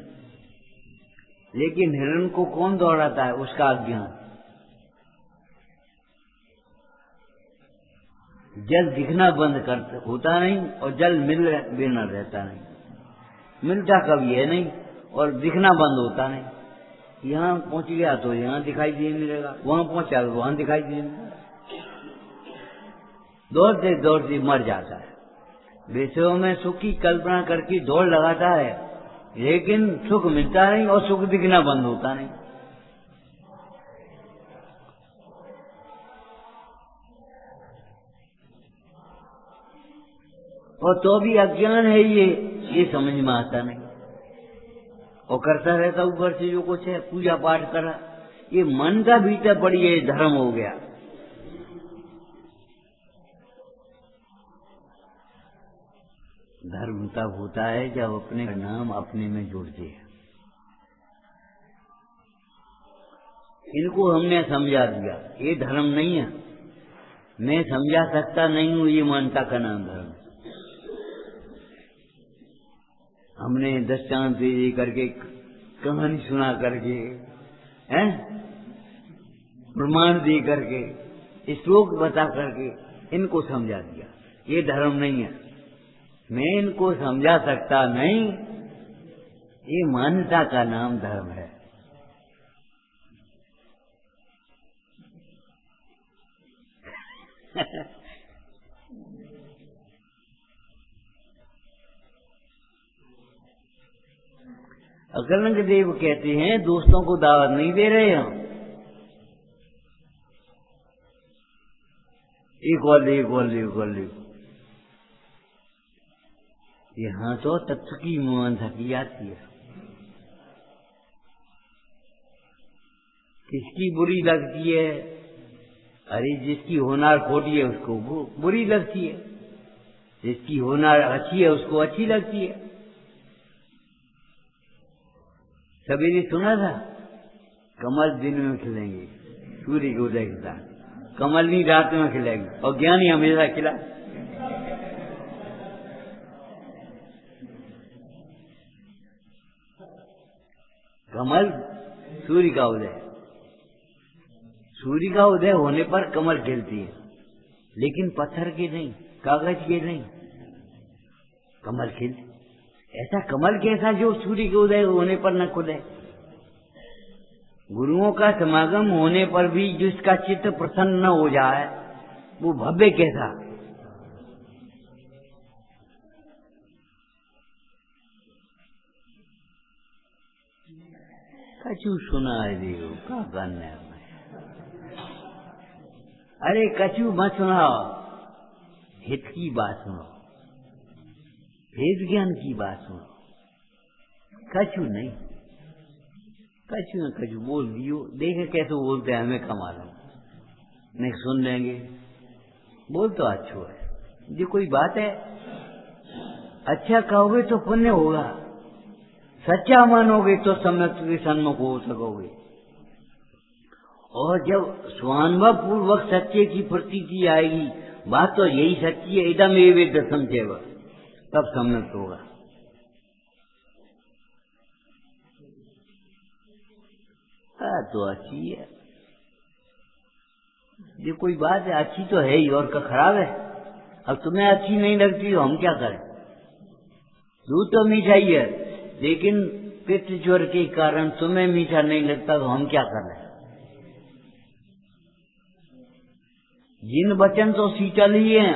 लेकिन हिरण को कौन दौड़ाता है? उसका अज्ञान। जल दिखना बंद कर होता नहीं और जल मिल बिना रहता नहीं। मिलता कभी है नहीं और दिखना बंद होता नहीं। यहाँ पहुंच गया तो यहाँ दिखाई देने मिलेगा, वहां पहुंचा तो वहां दिखाई देने मिलेगा। दौड़ते दौड़ते मर जाता है। विषयों में सुख की कल्पना करके दौड़ लगाता है, लेकिन सुख मिलता नहीं और सुख दिखना बंद होता नहीं। और तो भी अज्ञान है, ये समझ में आता नहीं। और करता रहता ऊपर से जो कुछ है, पूजा पाठ करा, ये मन का भीतर पड़ी ये धर्म हो गया। धर्म तब होता है जब अपने नाम अपने में जुड़ते हैं। इनको हमने समझा दिया, ये धर्म नहीं है। मैं समझा सकता नहीं हूं, ये मानता का नाम धर्म। हमने 10 चांद दे करके, कहानी सुना करके, हैं, प्रमाण दे करके, श्लोक बता करके इनको समझा दिया। ये धर्म नहीं है। मैं इनको समझा सकता नहीं, ये मान्यता का नाम धर्म है। अकलंक देव कहते हैं, दोस्तों को दावत नहीं दे रहे हम। एक और यहाँ तो तत्व की मीमांसा की जाती है। किसकी बुरी लगती है? अरे जिसकी होनार खोटी है उसको बुरी लगती है, जिसकी होनार अच्छी है उसको अच्छी लगती है। सवेरे सुना था, कमल दिन में खिलेंगे सूर्य के उदय के साथ, कमल नहीं रात में खिलेगी, और ज्ञानी हमेशा खिला। कमल सूर्य का उदय, सूर्य का उदय होने पर कमल खिलती है, लेकिन पत्थर के नहीं, कागज के नहीं, कमल खिलती। ऐसा कमल कैसा जो सूर्य के उदय होने पर न खुले? गुरुओं का समागम होने पर भी जिसका चित्त प्रसन्न न हो जाए, वो भव्य कैसा? कछु सुना है देव का गाने में। अरे कछु मत सुनाओ, हित की बात सुनो, वेद ज्ञान की बात सुनो। कछु नहीं, कछु न कछु बोल दियो, देखे कैसे बोलते हैं, हमें कमाल नहीं, सुन लेंगे। बोल तो अच्छो है, जो कोई बात है अच्छा कहोगे तो पुण्य होगा, सच्चा मानोगे तो सम्यक के सन्मुख हो सकोगे। और जब स्वानुभव पूर्वक सच्चे की प्रतीति आएगी, बात तो यही सच्ची है, इदम एव समझेगा, तब सम्यक होगा। तो अच्छी है, ये कोई बात है, अच्छी तो है ही, और का खराब है। अब तुम्हें अच्छी नहीं लगती तो हम क्या करें? दूध तो मीठा ही है, लेकिन पित्त ज्वर के कारण तुम्हें मीठा नहीं लगता तो हम क्या कर रहे हैं? जिन वचन तो शीतल ही हैं,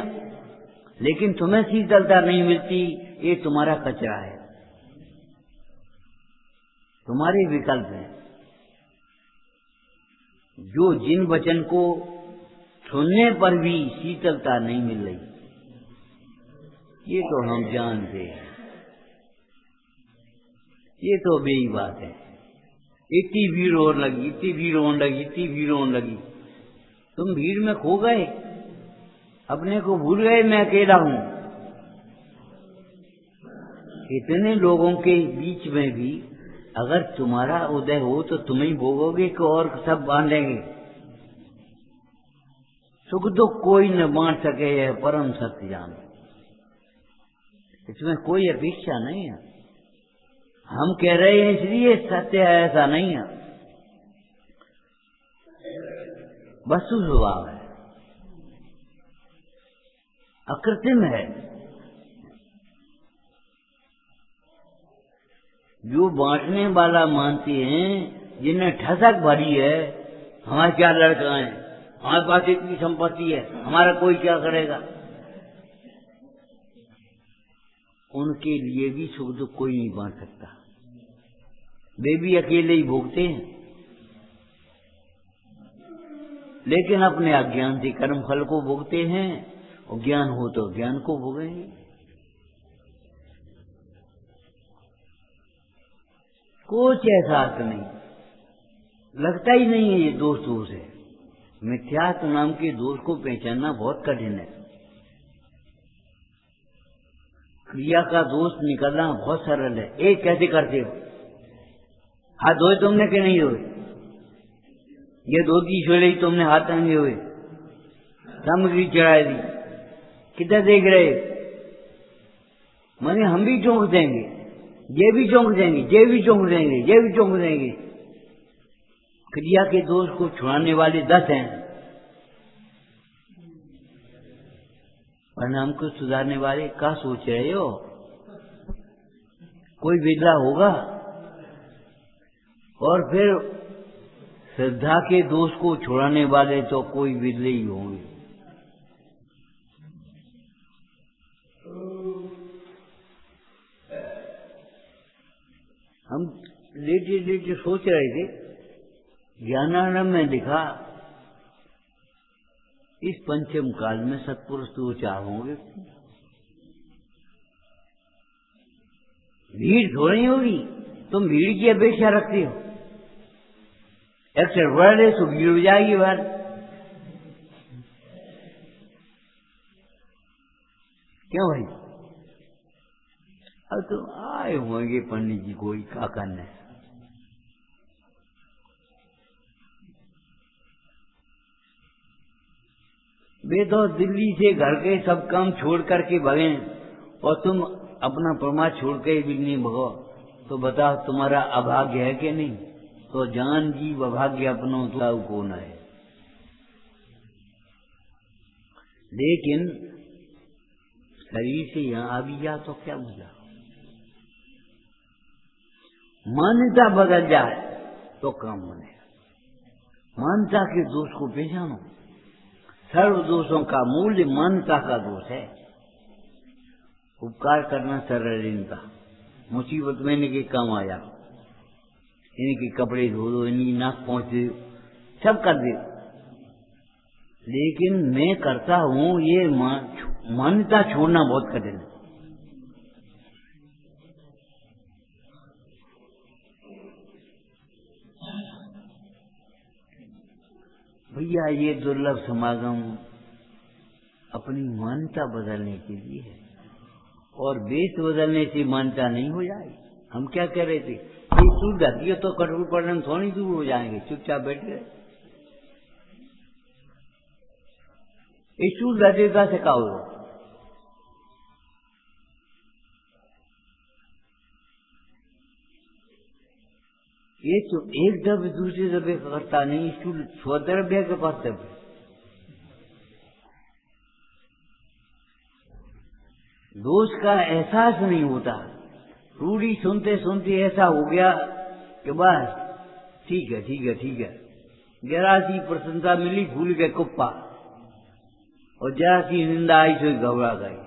लेकिन तुम्हें शीतलता नहीं मिलती, ये तुम्हारा कचरा है, तुम्हारे विकल्प है। जो जिन वचन को सुनने पर भी शीतलता नहीं मिल रही, ये तो हम जानते हैं, ये तो बेही बात है। इतनी भीड़ होने लगी, इतनी भीड़ होने लगी, इतनी भीड़ होने लगी, तुम भीड़ में खो गए, अपने को भूल गए मैं अकेला हूं। इतने लोगों के बीच में भी अगर तुम्हारा उदय हो तो तुम ही भोगोगे कि और सब बांधेंगे। सुख दुख कोई न बांट सके, यह परम सत्य जान। इसमें कोई अपेक्षा नहीं है। हम कह रहे हैं इसलिए सत्य है, ऐसा नहीं है। वस्तु स्वभाव है, अकृत्रिम है। जो बांटने वाला मानते हैं, जिन्हें ठसक भरी है, हमारे क्या लड़का है, हमारे पास इतनी संपत्ति है, हमारा कोई क्या करेगा, उनके लिए भी सुख दुख कोई नहीं बांट सकता। वे भी अकेले ही भोगते हैं, लेकिन अपने अज्ञान से कर्म फल को भोगते हैं, और ज्ञान हो तो ज्ञान को भोगेंगे। कुछ एहसास नहीं, लगता ही नहीं है ये दोष है। मिथ्यात्व नाम के दोष को पहचानना बहुत कठिन है। क्रिया का दोष निकलना बहुत सरल है। एक कैसे करते हो, हाथ धोए तुमने कि नहीं धोए, ये धोती छोड़ी तुमने हाथ नहीं धोए, सामग्री चढ़ा दी, किधर देख रहे, माने हम भी चौंक देंगे, ये भी चौंक देंगे, ये भी चौंक देंगे, ये भी चौंक देंगे। क्रिया के दोष को छुड़ाने वाले 10 हैं, परिणाम को सुधारने वाले क्या सोच रहे हो? कोई बिगड़ा होगा। और फिर श्रद्धा के दोष को छुड़ाने वाले तो कोई बिगड़े ही होंगे। हम लेटे लेटे सोच रहे थे, ज्ञानानंद में लिखा इस पंचम काल में सत्पुरुष 2-4 होंगे। भीड़ थोड़ी होगी, तुम भीड़ की अपेक्षा रखते हो। एक्टर बढ़ रहे तो भीड़ हो जाएगी बाहर। क्यों भाई? अब तो आए होंगे पंडित जी कोई क्या करने। वे तो दिल्ली से घर के सब काम छोड़ करके भगे, और तुम अपना प्रमाद छोड़ के भी नहीं भगो, तो बताओ तुम्हारा अभाग्य है कि नहीं? तो जान जीव अभाग्य अपनो तो कौन है। लेकिन शरीर से यहां आ भी जा तो क्या मजा। मान्यता बदल जाए तो काम बनेगा। मान्यता के दोष को पहचानो। सर्व दोषों का मूल्य मान्यता का दोष है। उपकार करना सरल इनका, मुसीबत में इनके काम आया, इनके कपड़े धो दो, इनकी नाक पहुंच दो, सब कर दो। लेकिन मैं करता हूं, ये मान्यता छोड़ना बहुत कठिन है। भैया ये दुर्लभ समागम अपनी मान्यता बदलने के लिए है, और वेश बदलने से मान्यता नहीं हो जाएगी। हम क्या कह रहे थे, ये सूट ढकी हो तो कठोर परिणाम थोड़ी दूर हो जाएंगे, चुपचाप बैठ गए। इस सूट ढकेगा से क्या होगा? ये तो एक द्रव्य दूसरे द्रव्य का करता नहीं, स्थूल स्वद्रव्य का कर्तव्य। दोष का एहसास नहीं होता। रूढ़ी सुनते सुनते ऐसा हो गया कि बस ठीक है ठीक है ठीक है, जरा सी प्रशंसा मिली भूल गए कुप्पा, और जरा सी निंदा आई तो घबरा गए,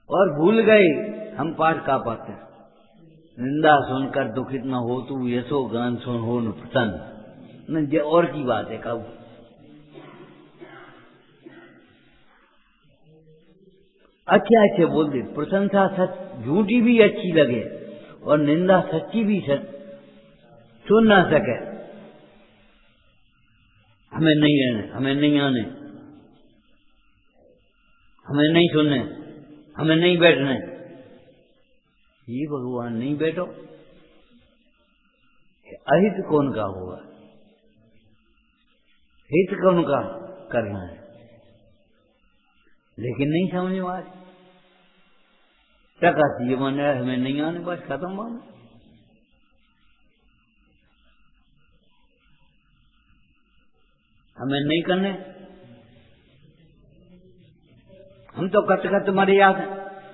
और भूल गए हम पाठ का पाते। निंदा सुनकर दुखित न हो तू, यशो गान सुन हो न प्रसन्न। न और की बात है कब। अच्छे अच्छे बोल दे, प्रशंसा सच झूठी भी अच्छी लगे और निंदा सच्ची भी सच सुन ना सके। हमें नहीं रहने, हमें नहीं आने, हमें नहीं सुनने, हमें नहीं बैठने। ये भगवान नहीं बैठो, अहित कौन का होगा, हित कौन का करना है। लेकिन नहीं समझ में आ रही, टका ये मान रहा है हमें नहीं आने, बस खत्म मान। हमें नहीं करने, हम तो कत कत मरे जाते।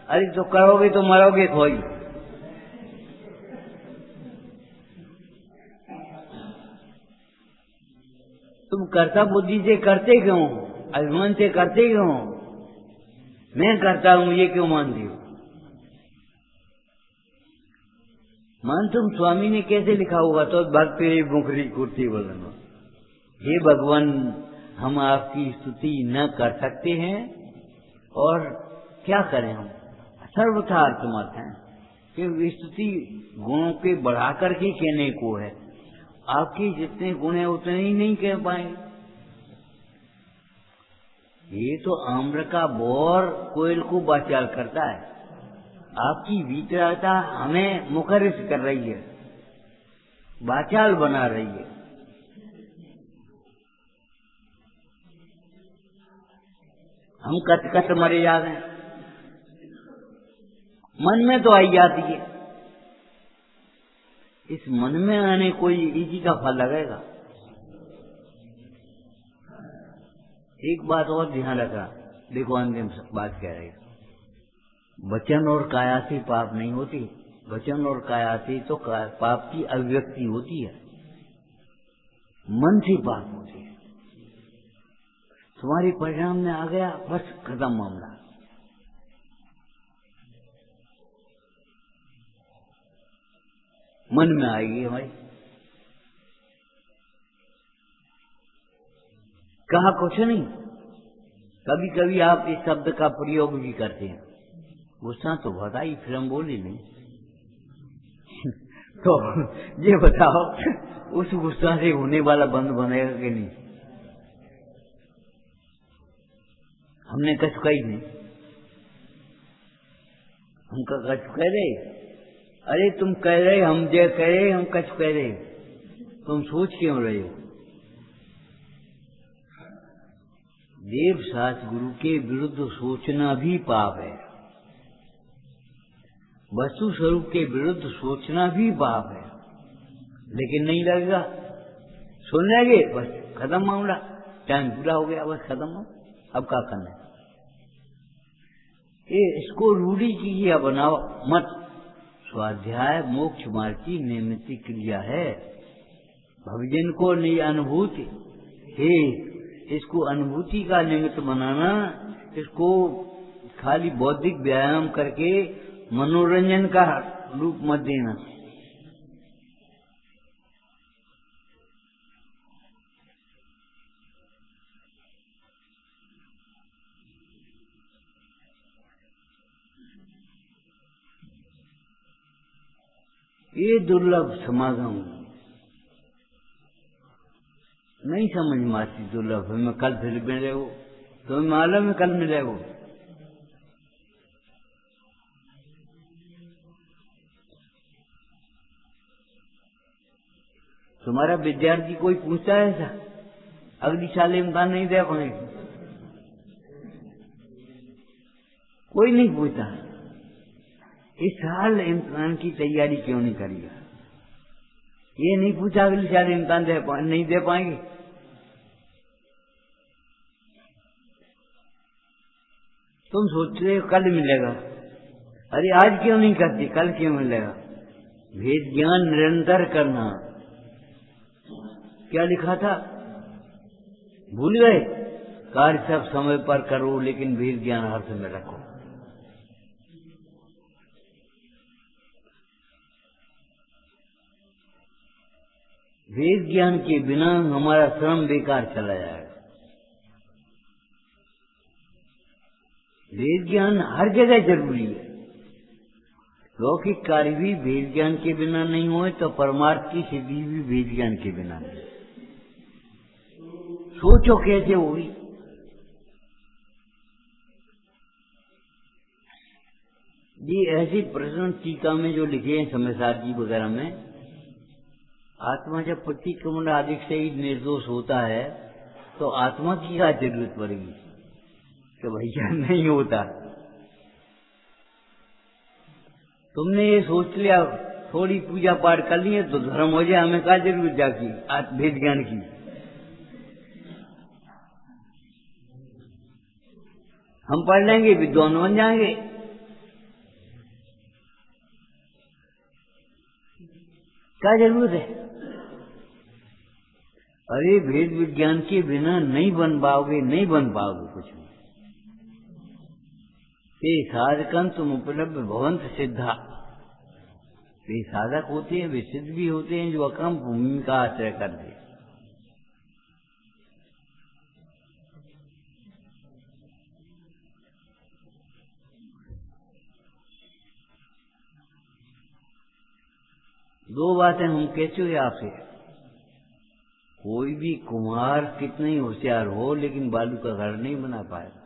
अरे तो करोगे तो मरोगे खोई। तुम कर्ता बुद्धि से करते क्यों, अभिमान से करते क्यों? मैं करता हूं ये क्यों मानती हो? मान तुम स्वामी ने कैसे लिखा होगा तो भक्त मुखरी कुर्ती बोलना, हे भगवान हम आपकी स्तुति न कर सकते हैं और क्या करें, हम सर्वथा समर्थ हैं कि स्तुति गुणों के बढ़ा करके कहने को है। आपके जितने गुण है उतने ही नहीं कह पाएंगे। ये तो आम्र का बोर कोयल को वाचाल करता है, आपकी वितरता हमें मुखरित कर रही है, वाचाल बना रही है। हम कट कट मरे जा रहे हैं, मन में तो आई जाती है। इस मन में आने कोई इसी का फल लगेगा। एक बात और ध्यान रखना, देखो अंतिम बात कह रही, वचन और काया से पाप नहीं होती। वचन और काया से तो पाप की अभिव्यक्ति होती है, मन से पाप होती है। तुम्हारी परिणाम में आ गया, बस खत्म मामला। मन में आएगी हमारी, कहा कुछ नहीं। कभी कभी आप इस शब्द का प्रयोग भी करते हैं, गुस्सा तो बहुत आई फिर हम बोले नहीं। तो ये बताओ उस गुस्सा से होने वाला बंद बनेगा कि नहीं? हमने कछ कही नहीं, हम कछ कह रहे। अरे तुम कह रहे, हम जो कह रहे, हम कछ कह रहे, तुम सोच क्यों रहे हो? देव शास्त्र गुरु के विरुद्ध सोचना भी पाप है, वस्तु स्वरूप के विरुद्ध सोचना भी पाप है। लेकिन नहीं लगेगा, सुन लेंगे, बस खत्म मामला, टाइम पूरा हो गया, बस खत्म। अब क्या करना है? ये इसको रूढ़ी कीजिए, बनाओ मत। स्वाध्याय मोक्ष मार्ग की नियमित क्रिया है, भविजन को नई अनुभूति है। इसको अनुभूति का निमित्त बनाना, इसको खाली बौद्धिक व्यायाम करके मनोरंजन का रूप मत देना। ये दुर्लभ समागम नहीं समझ में आती, दुर्लभ है। मैं कल फिर मिलेगो, तुम्हें मालूम है कल मिलेगो। तुम्हारा विद्यार्थी कोई पूछता है ऐसा, अगली साल इम्तिहान नहीं दे पाएंगे? कोई नहीं पूछता। इस साल इम्तिहान की तैयारी क्यों नहीं करेगा? ये नहीं पूछा अगली साल इम्तिहान नहीं दे पाएंगे। तुम सोच रहे हो कल मिलेगा, अरे आज क्यों नहीं करती, कल क्यों मिलेगा? वेद ज्ञान निरंतर करना, क्या लिखा था भूल गए? कार्य सब समय पर करो, लेकिन वेद ज्ञान हर समय रखो। वेद ज्ञान के बिना हमारा श्रम बेकार चला जाएगा। वेद ज्ञान हर जगह जरूरी है। लौकिक कार्य भी वेद ज्ञान के बिना नहीं हुए तो परमार्थ की सिद्धि भी वेद ज्ञान के बिना नहीं। सोचो कैसे होगी। ये ऐसे प्रश्न टीका में जो लिखे हैं समयसार जी वगैरह में, आत्मा जब प्रतिक्रमण आदि से ही निर्दोष होता है तो आत्मा की क्या जरूरत पड़ेगी कि भैया नहीं होता। तुमने ये सोच लिया थोड़ी पूजा पाठ कर लिए तो धर्म हो जाए, हमें क्या जरूरत जाकी वेद ज्ञान की। हम पढ़ लेंगे विद्वान बन जाएंगे। क्या जरूरत है। अरे वेद विज्ञान के बिना नहीं बन पाओगे, नहीं बन पाओगे कुछ भी। ते साधकन तुम उपलब्ध भवंत सिद्धा। वे साधक होते हैं, वे सिद्ध भी होते हैं जो अक्रम भूमि का आश्रय कर दे। दो बातें हम कहते हुए आपसे, कोई भी कुम्हार कितना ही होशियार हो लेकिन बालू का घर नहीं बना पाएगा।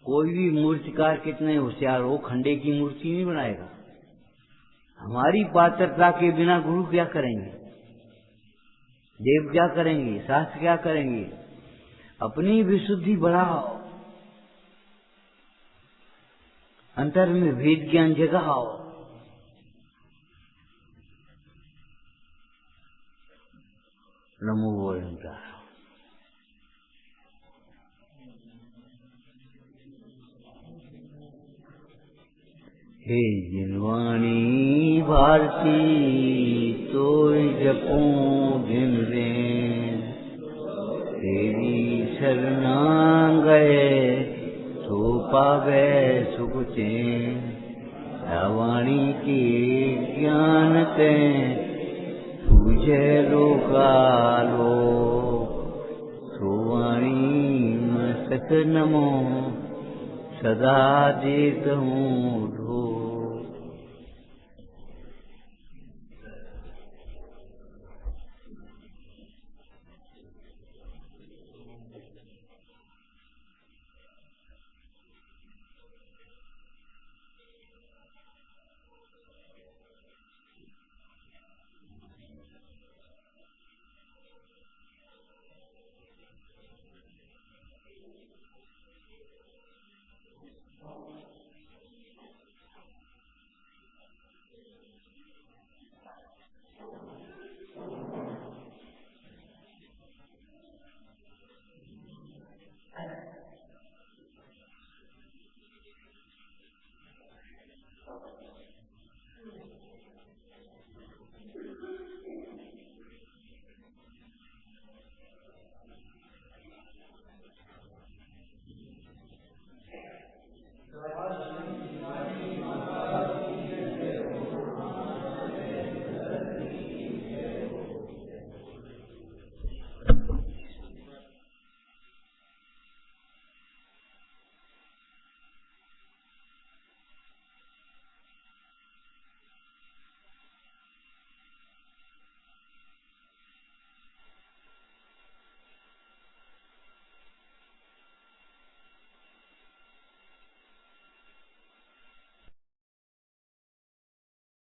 कोई भी मूर्तिकार कितना ही होशियार हो खंडे की मूर्ति नहीं बनाएगा। हमारी पात्रता के बिना गुरु क्या करेंगे, देव क्या करेंगे, शास्त्र क्या करेंगे। अपनी विशुद्धि बढ़ाओ, अंतर में वेद ज्ञान जगाओ। नमो बोलता हे जिनवाणी भारती तो जपो दिन दिन, तेरी शरणां गए तो पावे सुख चैन। वाणी के ज्ञान ते तुझे लोकालो, सुवाणी मस्तक नमो सदा देत हूँ ढो।